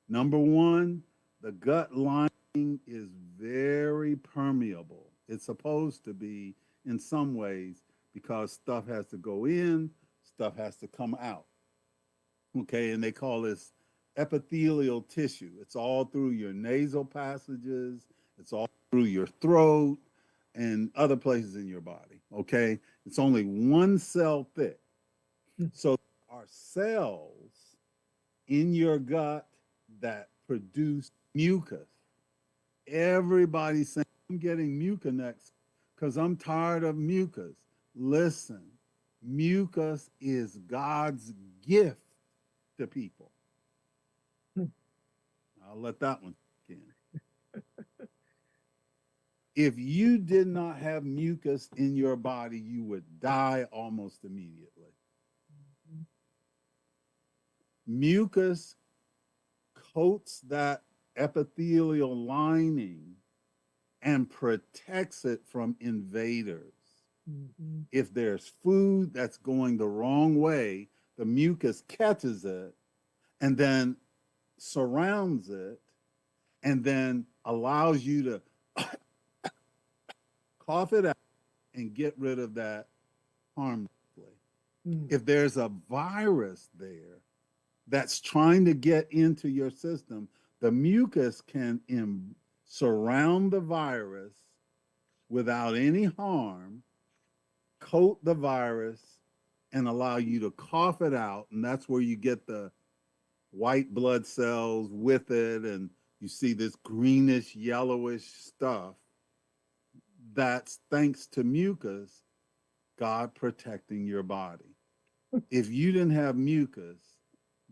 S5: Number one, the gut lining is very permeable. It's supposed to be in some ways because stuff has to go in, stuff has to come out. Okay, and they call this epithelial tissue. It's all through your nasal passages, it's all through your throat and other places in your body. Okay, it's only one cell thick. So our cells in your gut that produce mucus. Everybody's saying, I'm getting mucinex because I'm tired of mucus. Listen, mucus is God's gift to people. I'll let that one in. If you did not have mucus in your body, you would die almost immediately. Mucus coats that epithelial lining and protects it from invaders. If there's food that's going the wrong way, the mucus catches it and then surrounds it and then allows you to cough it out and get rid of that harmlessly. If there's a virus there that's trying to get into your system, the mucus can surround the virus without any harm, coat the virus, and allow you to cough it out. And that's where you get the white blood cells with it, and you see this greenish, yellowish stuff. That's thanks to mucus, God protecting your body. If you didn't have mucus,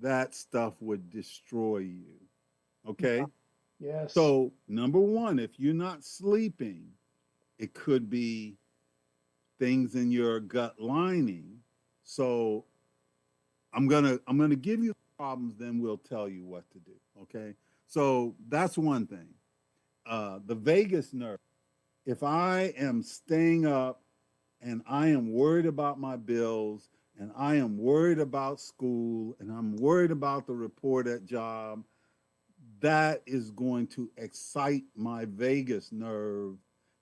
S5: that stuff would destroy you. Okay?
S2: Yes.
S5: So, number one, if you're not sleeping, It could be things in your gut lining. So I'm gonna give you problems, then we'll tell you what to do. Okay. So that's one thing. The vagus nerve. If I am staying up and I am worried about my bills and I am worried about school and I'm worried about the report at job, that is going to excite my vagus nerve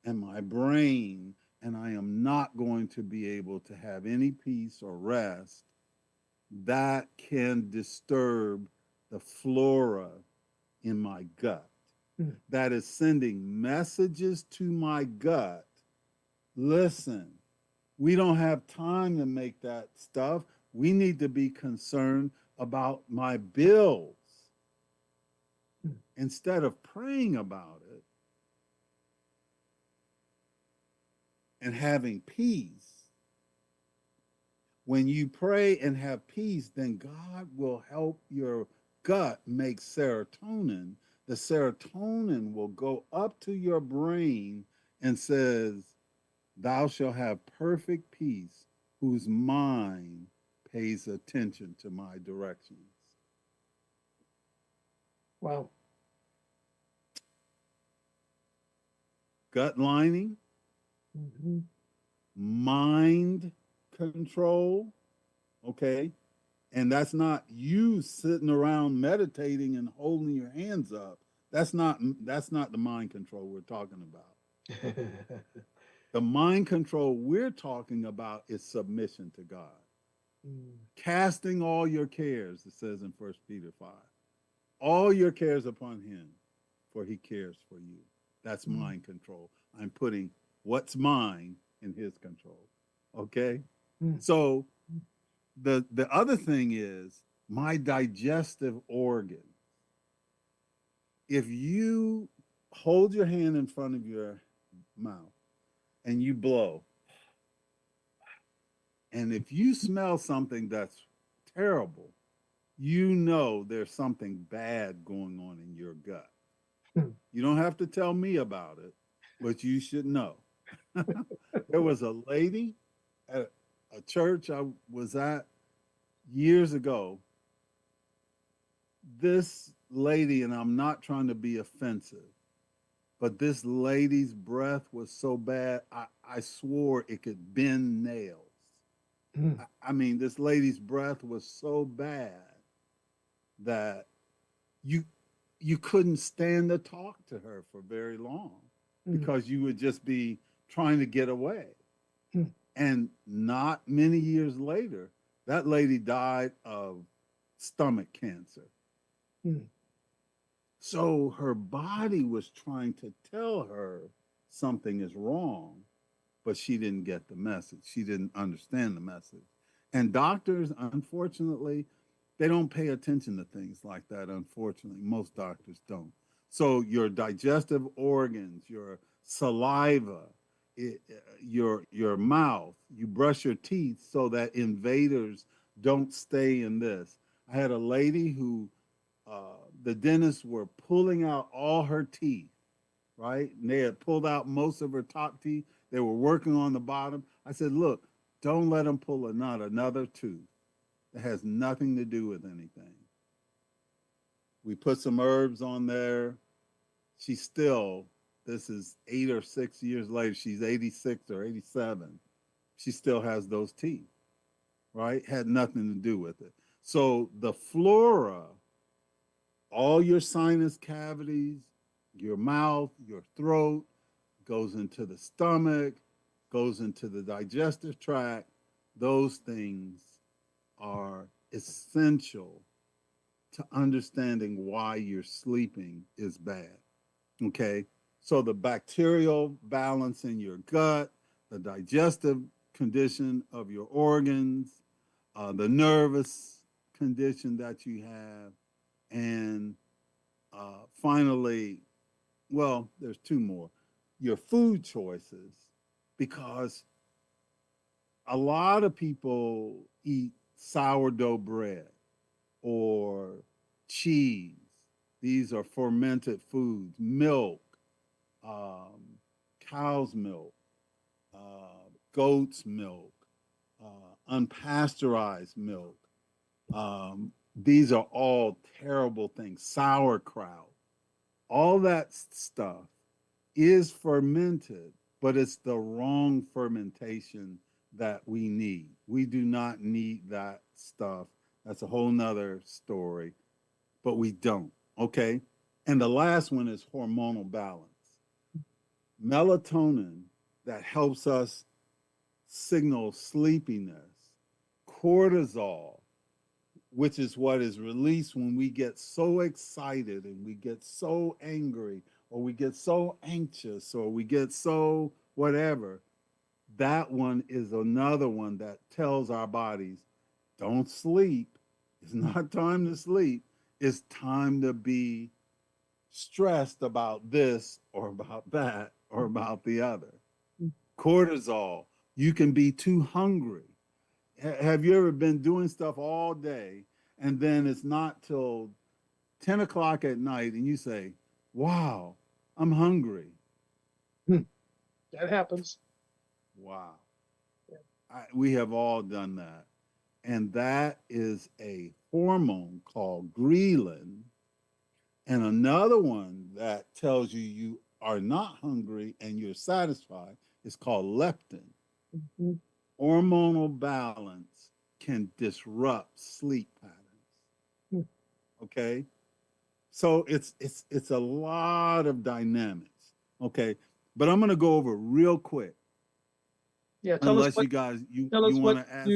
S5: and my brain, and I am not going to be able to have any peace or rest. That can disturb the flora in my gut.
S2: Mm.
S5: That is sending messages to my gut. Listen, we don't have time to make that stuff. We need to be concerned about my bills.
S2: Mm.
S5: Instead of praying about it and having peace, when you pray and have peace, then God will help your gut make serotonin. The serotonin will go up to your brain and says, thou shalt have perfect peace whose mind pays attention to my directions.
S2: Wow.
S5: Gut lining,
S2: Mm-hmm.
S5: mind control, okay? And that's not you sitting around meditating and holding your hands up. That's not the mind control we're talking about. The mind control we're talking about is submission to God.
S2: Mm.
S5: Casting all your cares, it says in 1 Peter 5. All your cares upon him, for he cares for you. That's
S2: Mm.
S5: mind control. I'm putting what's mine in his control. Okay?
S2: Mm.
S5: So the other thing is my digestive organ. If you hold your hand in front of your mouth and you blow, and if you smell something that's terrible, you know there's something bad going on in your gut.
S2: Hmm.
S5: You don't have to tell me about it, but you should know. There was a lady at a church I was at years ago. This lady, and I'm not trying to be offensive, but this lady's breath was so bad, I swore it could bend nails.
S2: Mm.
S5: I mean, this lady's breath was so bad that you you couldn't stand to talk to her for very long
S2: Mm.
S5: because you would just be trying to get away.
S2: Mm.
S5: And not many years later, that lady died of stomach cancer.
S2: Mm.
S5: So her body was trying to tell her something is wrong, but she didn't get the message. She didn't understand the message. And doctors, unfortunately, they don't pay attention to things like that. Unfortunately, most doctors don't. So your digestive organs, your saliva, your mouth, you brush your teeth so that invaders don't stay in this. I had a lady who the dentists were pulling out all her teeth, right? And they had pulled out most of her top teeth. They were working on the bottom. I said, look, don't let them pull another tooth. It has nothing to do with anything. We put some herbs on there. She still, this is 8 or 6 years later, she's 86 or 87. She still has those teeth, right? Had nothing to do with it. So the flora, all your sinus cavities, your mouth, your throat, goes into the stomach, goes into the digestive tract. Those things are essential to understanding why your sleeping is bad. Okay. So the bacterial balance in your gut, the digestive condition of your organs, the nervous condition that you have, and finally, well, there's two more, your food choices, because a lot of people eat sourdough bread or cheese. These are fermented foods, milk, um, cow's milk, goat's milk, unpasteurized milk. These are all terrible things. Sauerkraut, all that stuff is fermented, but it's the wrong fermentation that we need. We do not need that stuff. That's a whole nother story, but we don't. Okay. And the last one is hormonal balance. Melatonin that helps us signal sleepiness, cortisol, which is what is released when we get so excited and we get so angry or we get so anxious or we get so whatever. That one is another one that tells our bodies, don't sleep. It's not time to sleep. It's time to be stressed about this or about that or about the other. Cortisol, you can be too hungry. Have you ever been doing stuff all day and then it's not till 10 o'clock at night and you say, wow, I'm hungry.
S2: That happens.
S5: Wow.
S2: Yeah.
S5: We have all done that. And that is a hormone called ghrelin. And another one that tells you you are not hungry and you're satisfied is called leptin.
S2: Mm-hmm.
S5: Hormonal balance can disrupt sleep patterns. Okay? So it's a lot of dynamics. Okay? But I'm going to go over real quick.
S2: Yeah,
S5: Unless you guys you want to ask.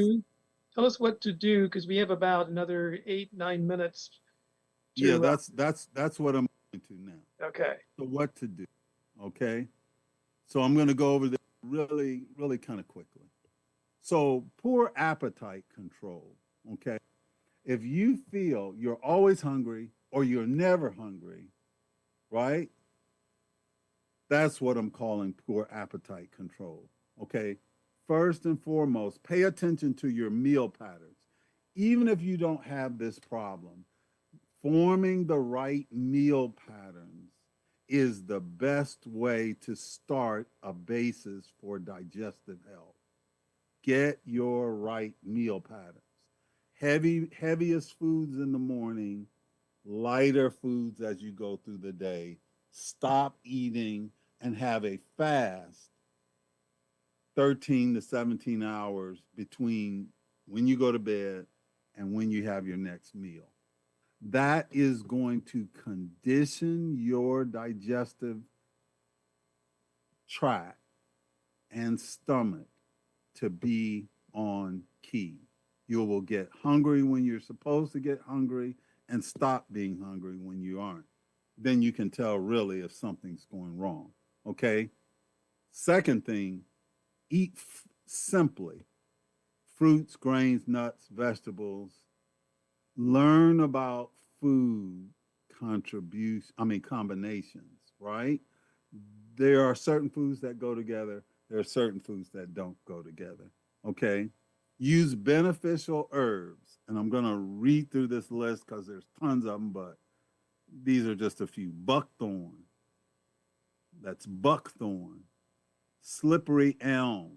S2: Tell us what to do, because we have about another 8-9 minutes.
S5: Yeah, that's what I'm going to now.
S2: Okay.
S5: So what to do? Okay. So I'm going to go over this really, really kind of quickly. So poor appetite control. Okay. If you feel you're always hungry or you're never hungry, right? That's what I'm calling poor appetite control. Okay. First and foremost, pay attention to your meal patterns. Even if you don't have this problem, forming the right meal patterns is the best way to start a basis for digestive health. Get your right meal patterns. Heaviest foods in the morning, lighter foods as you go through the day. Stop eating and have a fast 13 to 17 hours between when you go to bed and when you have your next meal. That is going to condition your digestive tract and stomach to be on key. You will get hungry when you're supposed to get hungry and stop being hungry when you aren't. Then you can tell really if something's going wrong. Okay? Second thing, eat simply. Fruits, grains, nuts, vegetables. Learn about food combinations, right? There are certain foods that go together. There are certain foods that don't go together. Okay. Use beneficial herbs. And I'm going to read through this list because there's tons of them, but these are just a few. Buckthorn. That's buckthorn. Slippery elm.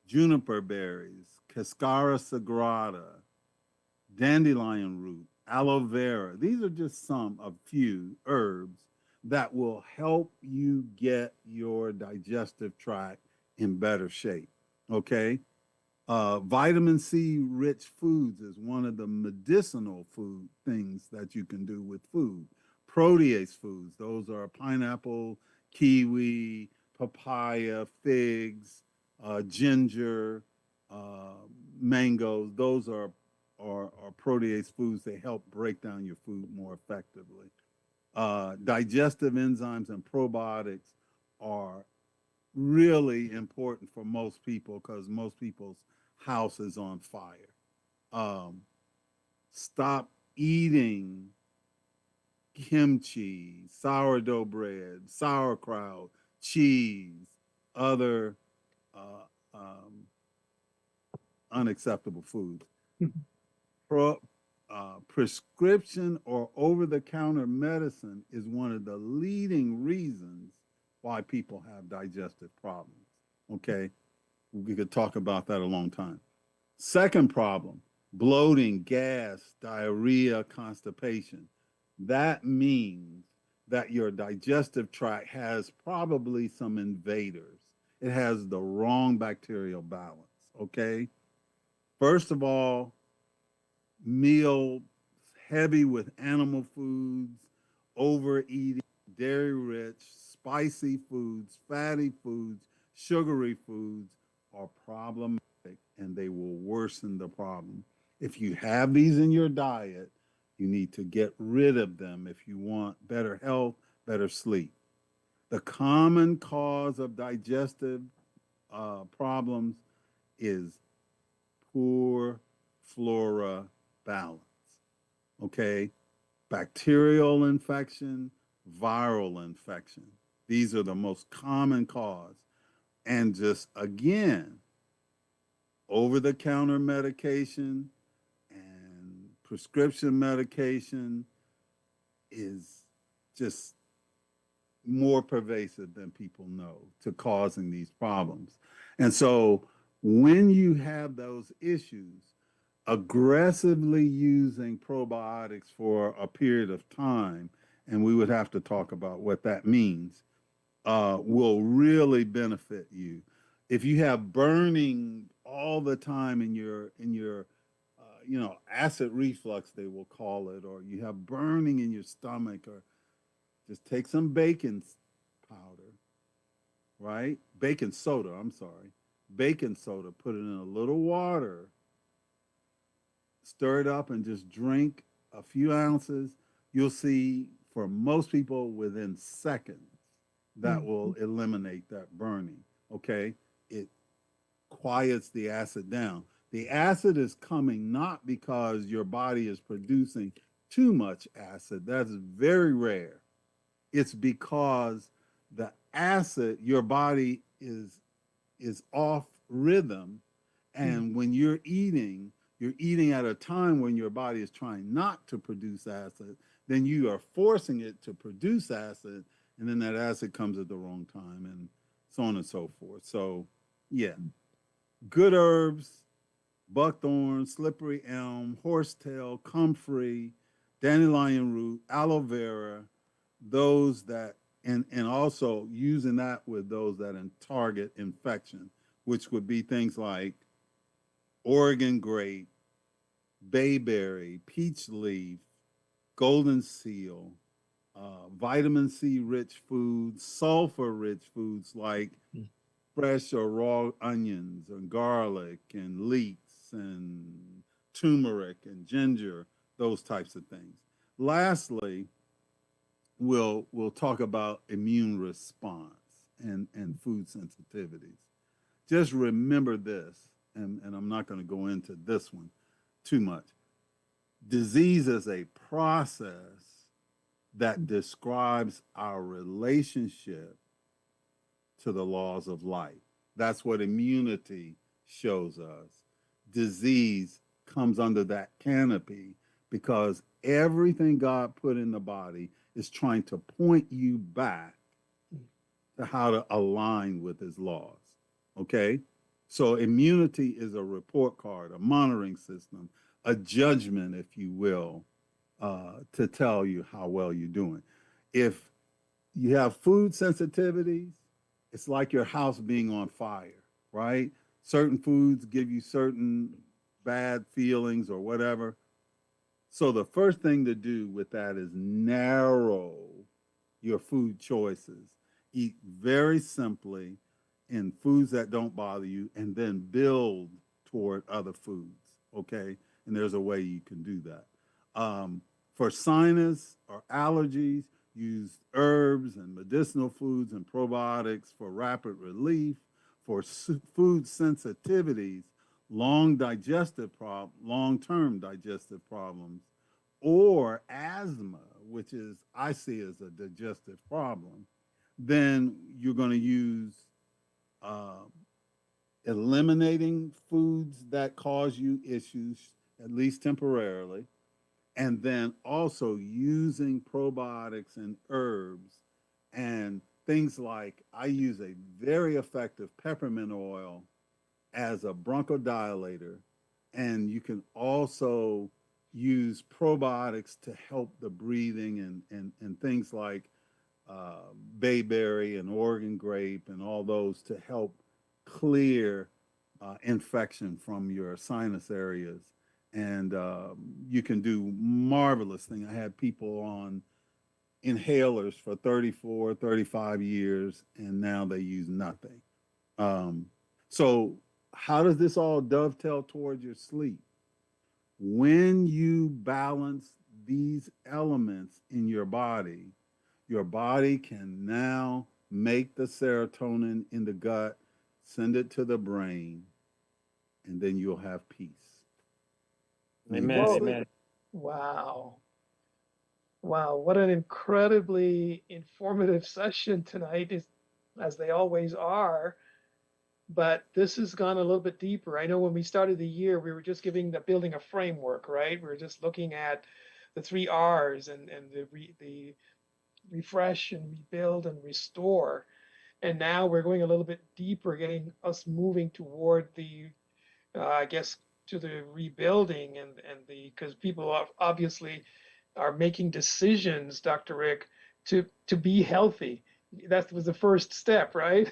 S5: Juniper berries. Cascara sagrada. Dandelion root. Aloe vera. These are just some of few herbs that will help you get your digestive tract in better shape. Okay. Vitamin C rich foods is one of the medicinal food things that you can do with food. Protease foods, those are pineapple, kiwi, papaya, figs, ginger, mangoes. Those are protease foods. They help break down your food more effectively. Digestive enzymes and probiotics are really important for most people because most people's house is on fire. Stop eating kimchi, sourdough bread, sauerkraut, cheese, other uh, um, unacceptable foods. Prescription or over-the-counter medicine is one of the leading reasons why people have digestive problems. Okay. We could talk about that a long time. Second problem, bloating, gas, diarrhea, constipation. That means that your digestive tract has probably some invaders. It has the wrong bacterial balance. Okay. First of all, meal heavy with animal foods, overeating, dairy rich, spicy foods, fatty foods, sugary foods are problematic and they will worsen the problem. If you have these in your diet, you need to get rid of them if you want better health, better sleep. The common cause of digestive problems is poor flora balance. Okay, bacterial infection, viral infection. These are the most common cause. And just again, over the counter medication and prescription medication is just more pervasive than people know to causing these problems. And so when you have those issues, aggressively using probiotics for a period of time, and we would have to talk about what that means, will really benefit you. If you have burning all the time in your acid reflux, they will call it, or you have burning in your stomach, or just take some baking powder, right? Baking soda, I'm sorry. Baking soda, put it in a little water, stir it up, and just drink a few ounces. You'll see for most people within seconds that will eliminate that burning. Okay. It quiets the acid down. The acid is coming not because your body is producing too much acid. That's very rare. It's because the acid, your body is off rhythm. And when you're eating at a time when your body is trying not to produce acid, then you are forcing it to produce acid, and then that acid comes at the wrong time, and so on and so forth. So, yeah, good herbs, buckthorn, slippery elm, horsetail, comfrey, dandelion root, aloe vera, those that, and also using that with those that target infection, which would be things like Oregon grape, bayberry, peach leaf, golden seal, vitamin C rich foods, sulfur rich foods like fresh or raw onions and garlic and leeks and turmeric and ginger, those types of things. Lastly, we'll talk about immune response and food sensitivities. Just remember this, and I'm not going to go into this one too much. Disease is a process that describes our relationship to the laws of life. That's what immunity shows us. Disease comes under that canopy because everything God put in the body is trying to point you back to how to align with his laws. Okay? So immunity is a report card, a monitoring system, a judgment, if you will, to tell you how well you're doing. If you have food sensitivities, it's like your house being on fire, right? Certain foods give you certain bad feelings or whatever. So the first thing to do with that is narrow your food choices. Eat very simply in foods that don't bother you and then build toward other foods, okay? And there's a way you can do that. For sinus or allergies, use herbs and medicinal foods and probiotics for rapid relief. For food sensitivities, long-term digestive problems, or asthma, which is I see as a digestive problem, then you're going to use eliminating foods that cause you issues, at least temporarily, and then also using probiotics and herbs. And things like I use a very effective peppermint oil as a bronchodilator, and you can also use probiotics to help the breathing and things like bayberry and Oregon grape and all those to help clear infection from your sinus areas. And you can do marvelous things. I had people on inhalers for 34, 35 years, and now they use nothing. So how does this all dovetail towards your sleep? When you balance these elements in your body can now make the serotonin in the gut, send it to the brain, and then you'll have peace.
S4: Amen.
S2: Whoa.
S4: Amen.
S2: Wow. Wow, what an incredibly informative session tonight, as they always are. But this has gone a little bit deeper. I know when we started the year, we were just building a framework, right? We were just looking at the 3 R's and the refresh and rebuild and restore. And now we're going a little bit deeper, getting us moving toward the, I guess, to the rebuilding and because people obviously are making decisions, Dr. Rick, to be healthy. That was the first step, right?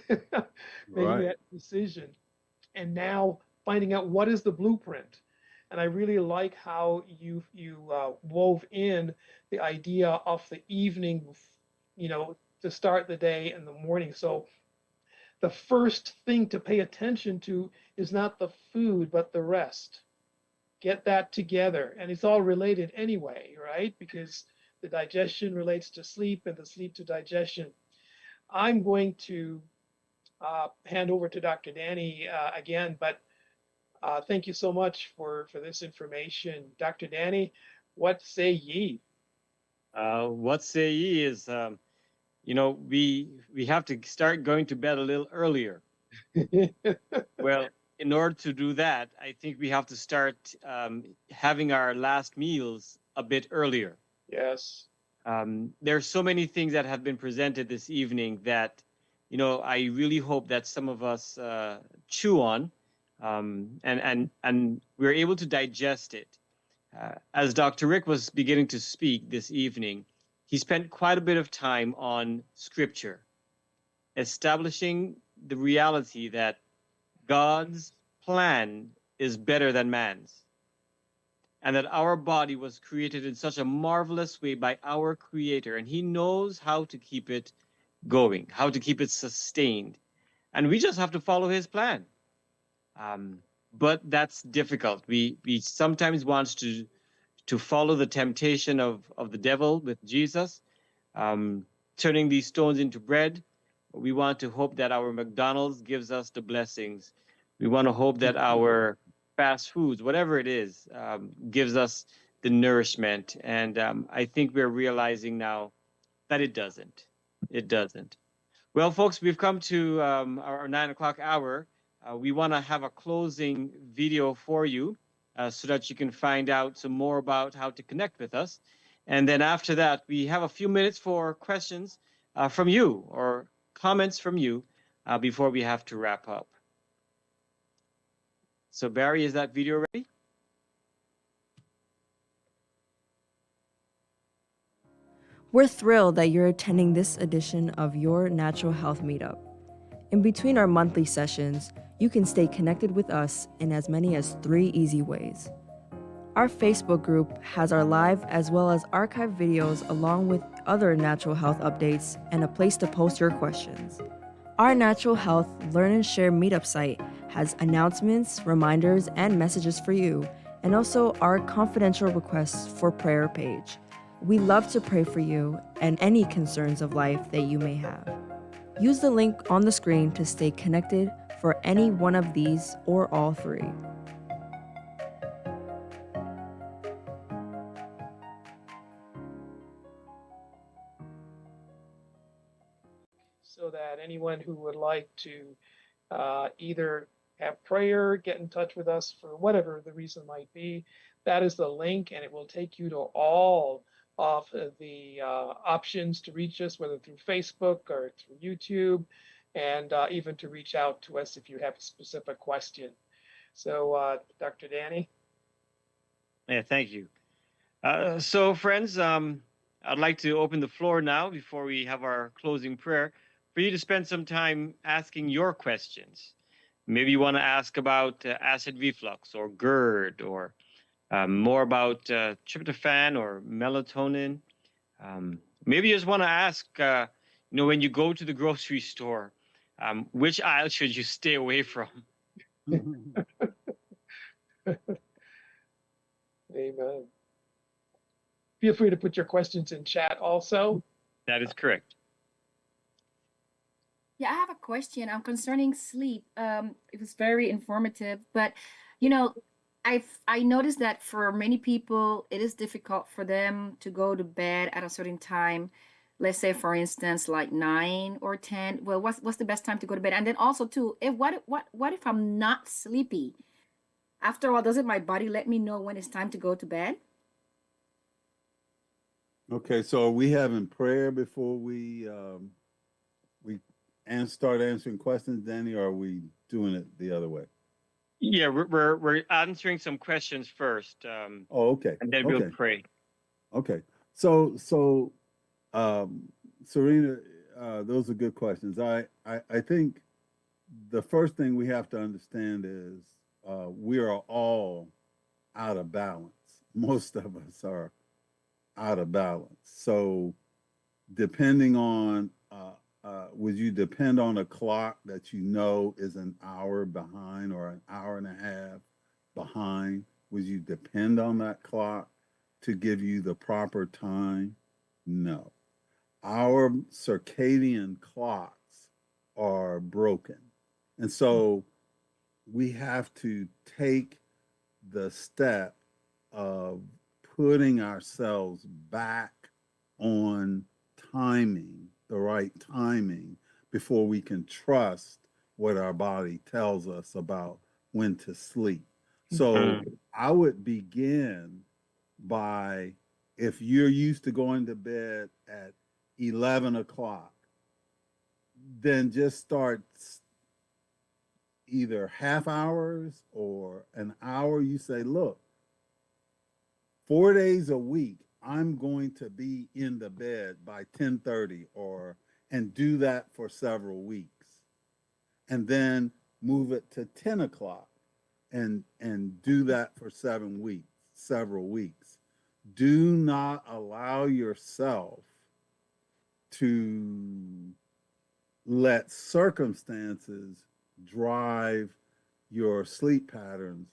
S2: Making that decision. And now finding out what is the blueprint. And I really like how you wove in the idea of the evening, to start the day in the morning. So the first thing to pay attention to is not the food, but the rest. Get that together. And it's all related anyway, right? Because the digestion relates to sleep and the sleep to digestion. I'm going to hand over to Dr. Danny again, but thank you so much for this information. Dr. Danny, what say ye?
S4: What say ye is, we have to start going to bed a little earlier. Well, in order to do that, I think we have to start having our last meals a bit earlier.
S2: Yes.
S4: There are so many things that have been presented this evening that, I really hope that some of us chew on, and we're able to digest it. As Dr. Rick was beginning to speak this evening, he spent quite a bit of time on scripture, establishing the reality that God's plan is better than man's, and that our body was created in such a marvelous way by our Creator, and He knows how to keep it going, how to keep it sustained, and we just have to follow His plan. But that's difficult. We sometimes want to follow the temptation of the devil with Jesus, turning these stones into bread. We want to hope that our McDonald's gives us the blessings. We want to hope that our fast foods, whatever it is, gives us the nourishment. And I think we're realizing now that it doesn't. It doesn't. Well, folks, we've come to our 9 o'clock hour. We want to have a closing video for you so that you can find out some more about how to connect with us. And then after that, we have a few minutes for questions from you or comments from you before we have to wrap up. So Barry, is that video ready?
S3: We're thrilled that you're attending this edition of your Natural Health Meetup. In between our monthly sessions, you can stay connected with us in as many as 3 easy ways. Our Facebook group has our live as well as archived videos along with other natural health updates and a place to post your questions. Our Natural Health Learn and Share Meetup site has announcements, reminders, and messages for you, and also our confidential requests for prayer page. We love to pray for you and any concerns of life that you may have. Use the link on the screen to stay connected for any one of these or all 3.
S2: So that anyone who would like to either have prayer, get in touch with us for whatever the reason might be, that is the link, and it will take you to all of the options to reach us, whether through Facebook or through YouTube, and even to reach out to us if you have a specific question. So, Dr. Danny?
S4: Yeah, thank you. So, friends, I'd like to open the floor now before we have our closing prayer for you to spend some time asking your questions. Maybe you want to ask about acid reflux or GERD, or more about tryptophan or melatonin. Maybe you just want to ask, when you go to the grocery store, which aisle should you stay away from?
S2: Amen. Feel free to put your questions in chat also.
S4: That is correct.
S6: Yeah, I have a question concerning sleep. It was very informative, but I noticed that for many people, it is difficult for them to go to bed at a certain time. Let's say, for instance, like 9 or 10. Well, what's the best time to go to bed? And then also too, if what if I'm not sleepy? After all, doesn't my body let me know when it's time to go to bed?
S5: Okay, so are we having prayer before we start answering questions, Danny, or are we doing it the other way?
S4: Yeah, we're answering some questions first.
S5: Oh, okay.
S4: And then
S5: okay.
S4: we'll pray.
S5: Okay. So Serena, those are good questions. I think the first thing we have to understand is we are all out of balance. Most of us are out of balance. So depending on would you depend on a clock that you know is an hour behind or an hour and a half behind? Would you depend on that clock to give you the proper time? No. Our circadian clocks are broken. And so we have to take the step of putting ourselves back on timing, the right timing, before we can trust what our body tells us about when to sleep. So I would begin by, if you're used to going to bed at 11 o'clock, then just start either half hours or an hour. You say, look, 4 days a week, I'm going to be in the bed by 10:30, and do that for several weeks. And then move it to 10 o'clock and do that for several weeks. Do not allow yourself to let circumstances drive your sleep patterns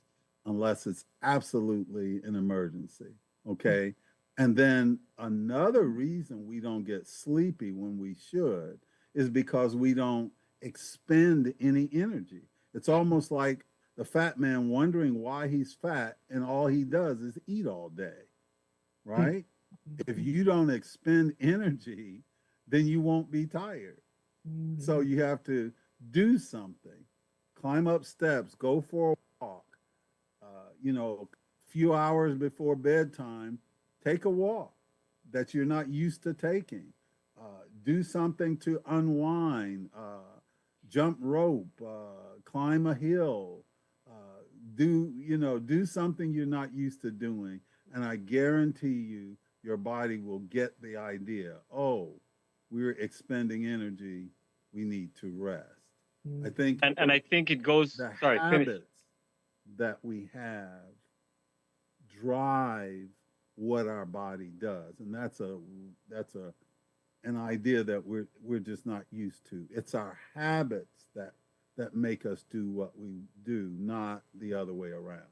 S5: unless it's absolutely an emergency. Okay. And then another reason we don't get sleepy when we should is because we don't expend any energy. It's almost like the fat man wondering why he's fat and all he does is eat all day, right? If you don't expend energy, then you won't be tired. So you have to do something. Climb up steps, go for a walk. A few hours before bedtime, take a walk that you're not used to taking. Do something to unwind. Jump rope. Climb a hill. Do something you're not used to doing, and I guarantee you, your body will get the idea. Oh, we're expending energy. We need to rest. I think,
S4: and I think it goes.
S5: the
S4: Sorry, finish.
S5: habits that we have drive what our body does, and that's an idea that we're just not used to. It's our habits that make us do what we do, not the other way around.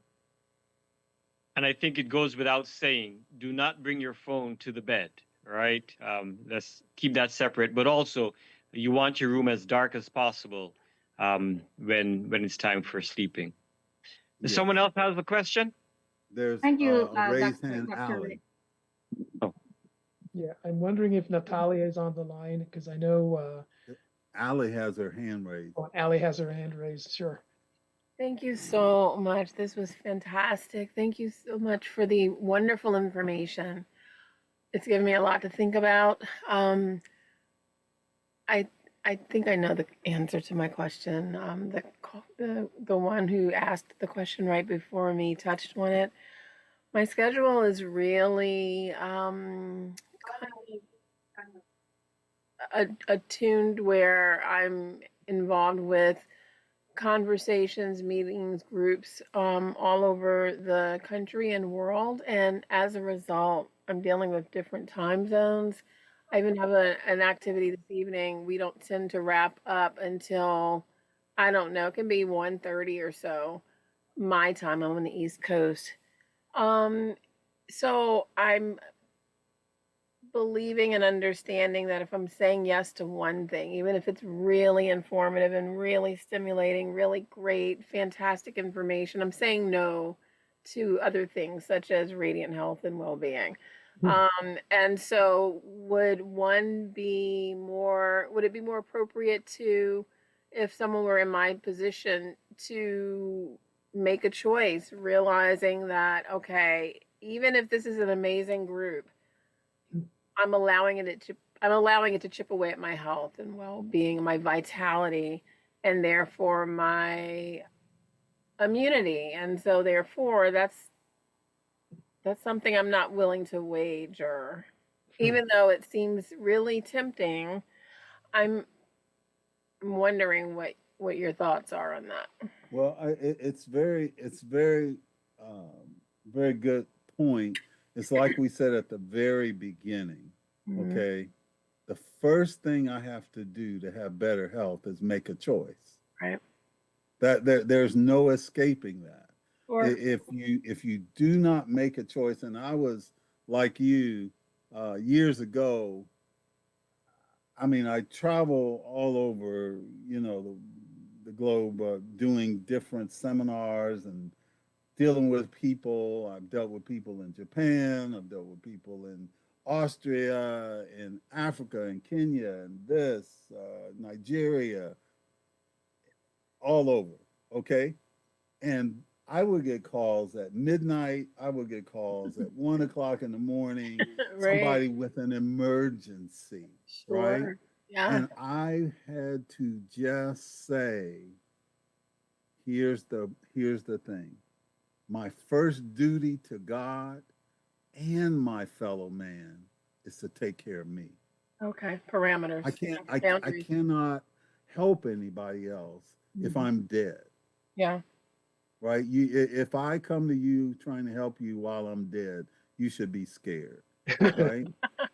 S4: And I think it goes without saying, do not bring your phone to the bed, right? Let's keep that separate. But also, you want your room as dark as possible when it's time for sleeping.
S5: Yes.
S4: Someone else has a question?
S5: There's
S6: Thank you,
S5: a raised
S6: Dr.
S5: hand,
S6: Dr.
S5: Allie.
S2: Yeah, I'm wondering if Natalia is on the line, because I know
S5: Allie has her hand raised.
S2: Allie has her hand raised. Sure.
S7: Thank you so much. This was fantastic. Thank you so much for the wonderful information. it's given me a lot to think about. I I think I know the answer to my question. The one who asked the question right before me touched on it. My schedule is really kind of attuned where I'm involved with conversations, meetings, groups all over the country and world. And as a result, I'm dealing with different time zones. I even have an activity this evening. We don't tend to wrap up until, I don't know, it can be 1:30 or so my time. I'm on the East Coast. Um, so I'm believing and understanding that if I'm saying yes to one thing, even if it's really informative and really stimulating, really great, fantastic information, I'm saying no to other things such as radiant health and well-being. And so would it be more appropriate to, if someone were in my position, to make a choice, realizing that, okay, even if this is an amazing group, I'm allowing it to chip away at my health and well-being, my vitality, and therefore my immunity. And so therefore that's something I'm not willing to wager. Even though it seems really tempting, I'm wondering what your thoughts are on that.
S5: Well, it's very, very good point. It's like we said at the very beginning.
S7: Mhm.
S5: Okay, the first thing I have to do to have better health is make a choice.
S7: Right.
S5: There's no escaping that.
S7: Or
S5: If you do not make a choice, and I was like you years ago. I mean, I travel all over, the globe, doing different seminars and dealing with people. I've dealt with people in Japan. I've dealt with people in Austria, in Africa, in Kenya, and Nigeria, all over. Okay. And I would get calls at midnight. I would get calls at 1 o'clock in the morning,
S7: right.
S5: somebody with an emergency, right?
S7: Sure. Yeah.
S5: And I had to just say, here's the thing. My first duty to God and my fellow man is to take care of me.
S7: Okay. Parameters.
S5: I can't I
S7: Boundaries.
S5: cannot help anybody else if
S7: Mhm.
S5: I'm dead.
S7: Yeah.
S5: Right? If I come to you trying to help you while I'm dead, you should be scared. Right?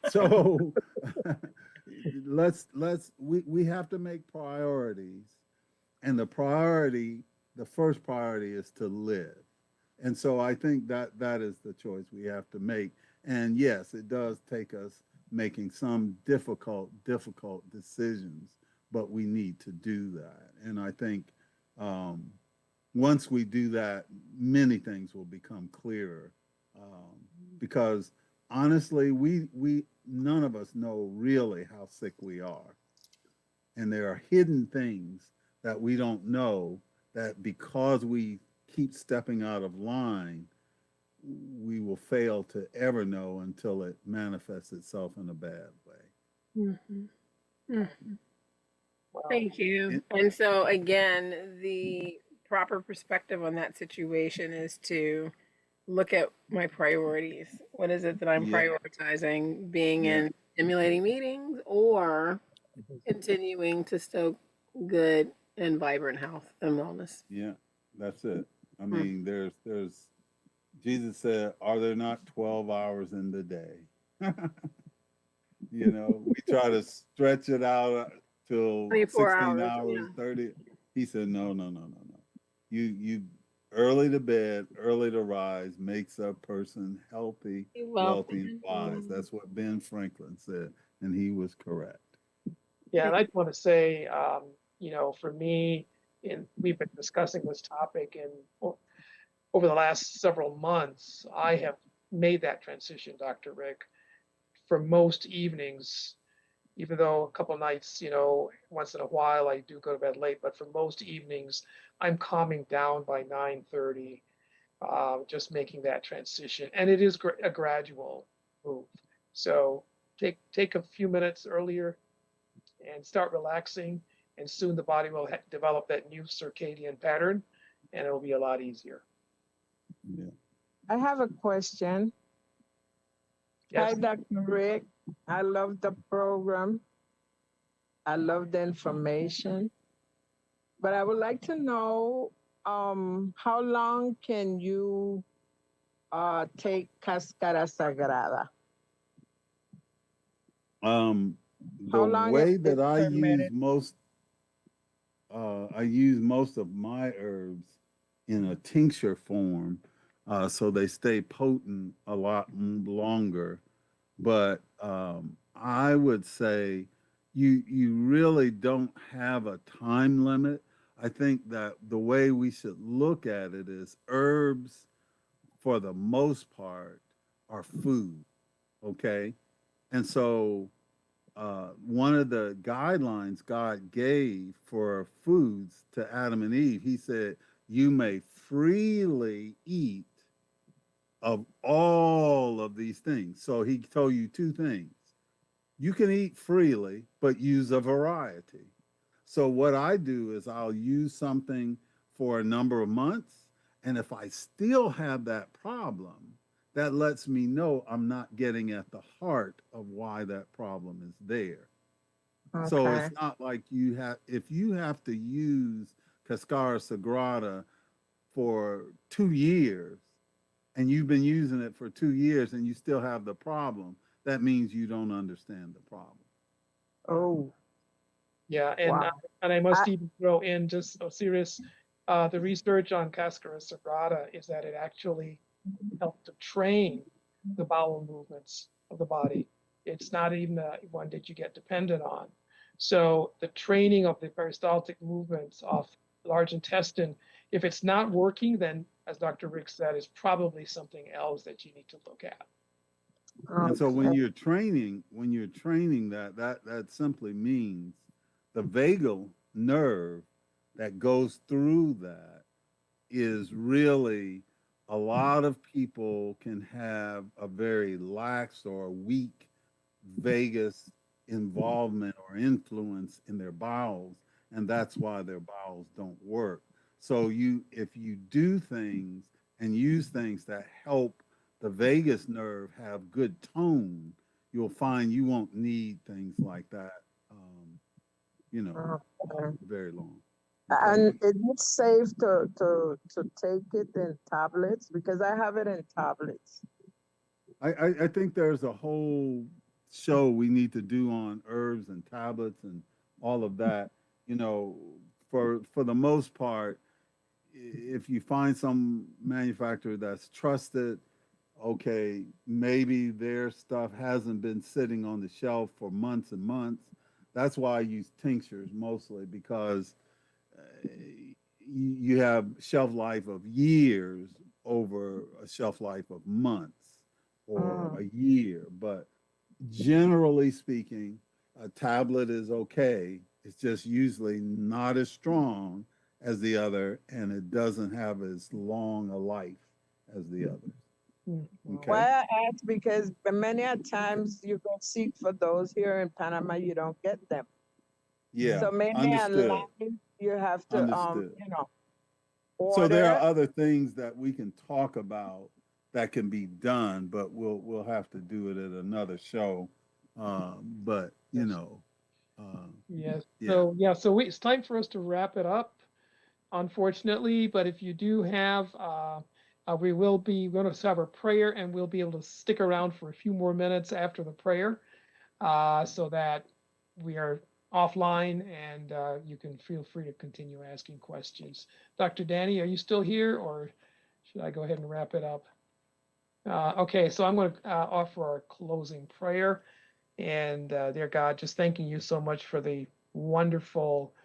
S5: So we have to make priorities, and the first priority is to live. And so I think that is the choice we have to make. And yes, it does take us making some difficult decisions, but we need to do that. And I think um, once we do that, many things will become clearer. Because honestly, we none of us know really how sick we are, and there are hidden things that we don't know, that because we keep stepping out of line, we will fail to ever know until it manifests itself in a bad way.
S7: Hmm.
S2: Wow.
S7: Thank you.
S5: It,
S7: And so again, the proper perspective on that situation is to look at my priorities. What is it that I'm
S5: yeah,
S7: prioritizing? Being
S5: yeah,
S7: in stimulating meetings or continuing to stoke good and vibrant health and wellness?
S5: yeah. That's it. I
S7: Hmm.
S5: mean, there's Jesus said, "Are there not 12 hours in the day?" We try to stretch it out till
S7: 24
S5: 16
S7: hours.
S5: hours,
S7: Yeah.
S5: 30. He said, no, no, no, no, no. You early to bed, early to rise makes a person healthy, wealthy, and
S7: Wealthy.
S5: wise. That's what Ben Franklin said, and he was correct.
S2: Yeah, and I just want to say, for me, we've been discussing this topic, and over the last several months, I have made that transition, Dr. Rick. For most evenings, even though a couple nights, once in a while I do go to bed late, but for most evenings, I'm calming down by 9:30, just making that transition. And it is a gradual move. So take a few minutes earlier and start relaxing, and soon the body will develop that new circadian pattern, and it will be a lot easier.
S5: Yeah.
S8: I have a question. Hi,
S2: Yes.
S8: Dr. Rick. I love the program. I love the information. But I would like to know how long can you take Cascara Sagrada?
S5: The
S8: How long is
S5: way
S8: it
S5: that
S8: per minute?
S5: I use most of my herbs in a tincture form, so they stay potent a lot longer. But I would say you really don't have a time limit. I think that the way we should look at it is herbs, for the most part, are food. Okay, and so one of the guidelines God gave for foods to Adam and Eve, he said, you may freely eat of all of these things. So he told you two things. You can eat freely, but use a variety. So what I do is I'll use something for a number of months. And if I still have that problem, that lets me know I'm not getting at the heart of why that problem is there. So
S8: Okay.
S5: it's not like if you have to use Cascara Sagrada for 2 years and you've been using it for 2 years and you still have the problem, that means you don't understand the problem.
S8: Oh,
S2: Yeah,
S8: wow.
S2: and I
S8: I,
S2: must even throw in just so serious. The research on Cascara Sagrada is that it actually helped to train the bowel movements of the body. It's not even one that you get dependent on. So the training of the peristaltic movements of large intestine, if it's not working, then as Dr. Rick said, it's probably something else that you need to look at.
S5: And so
S8: okay.
S5: when you're training that simply means the vagal nerve that goes through that is really, a lot of people can have a very lax or weak vagus involvement or influence in their bowels, and that's why their bowels don't work. So if you do things and use things that help the vagus nerve have good tone, you'll find you won't need things like that, you know,
S8: Okay.
S5: very long. Okay.
S8: And is it safe to take it in tablets? Because I have it in tablets.
S5: I think there's a whole show we need to do on herbs and tablets and all of that. You know, for the most part, if you find some manufacturer that's trusted, okay, maybe their stuff hasn't been sitting on the shelf for months and months. That's why I use tinctures mostly, because you have shelf life of years over a shelf life of months or
S8: Mm.
S5: a year. But generally speaking, a tablet is okay. It's just usually not as strong as the other, and it doesn't have as long a life as the others. Okay.
S8: Why I ask, because many a times you go seek for those here in Panama, you don't get them.
S5: Yeah.
S8: So maybe
S5: Understood.
S8: online you have to
S5: Understood. So there are
S8: order.
S5: other things that we can talk about that can be done, but we'll have to do it at another show. But you
S2: Yes.
S5: know,
S2: Yes.
S5: yeah,
S2: So it's time for us to wrap it up, unfortunately. But if you do have, we will be going to have a prayer, and we'll be able to stick around for a few more minutes after the prayer, so that we are offline, and you can feel free to continue asking questions. Dr. Danny, are you still here, or should I go ahead and wrap it up? Okay, so I'm going to offer our closing prayer. And dear God, just thanking you so much for the wonderful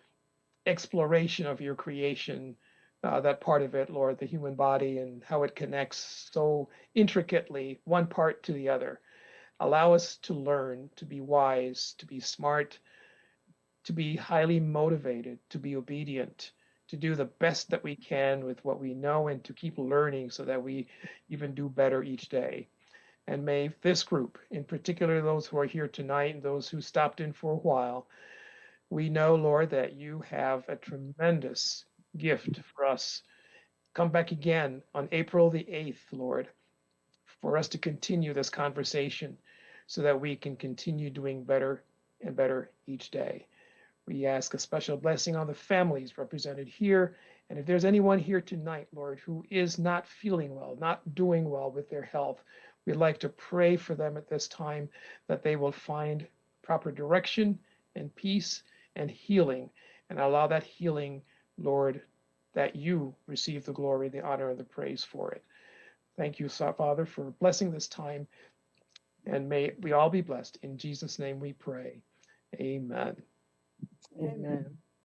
S2: exploration of your creation, that part of it, Lord, the human body and how it connects so intricately, one part to the other. Allow us to learn, to be wise, to be smart, to be highly motivated, to be obedient, to do the best that we can with what we know, and to keep learning so that we even do better each day. And may this group, in particular those who are here tonight and those who stopped in for a while, we know, Lord, that you have a tremendous gift for us. Come back again on April the 8th, Lord, for us to continue this conversation so that we can continue doing better and better each day. We ask a special blessing on the families represented here. And if there's anyone here tonight, Lord, who is not feeling well, not doing well with their health, we'd like to pray for them at this time that they will find proper direction and peace and healing, and allow that healing, Lord, that you receive the glory, the honor, and the praise for it. Thank you, Father, for blessing this time, and may we all be blessed. In Jesus' name we pray. Amen.
S8: Amen.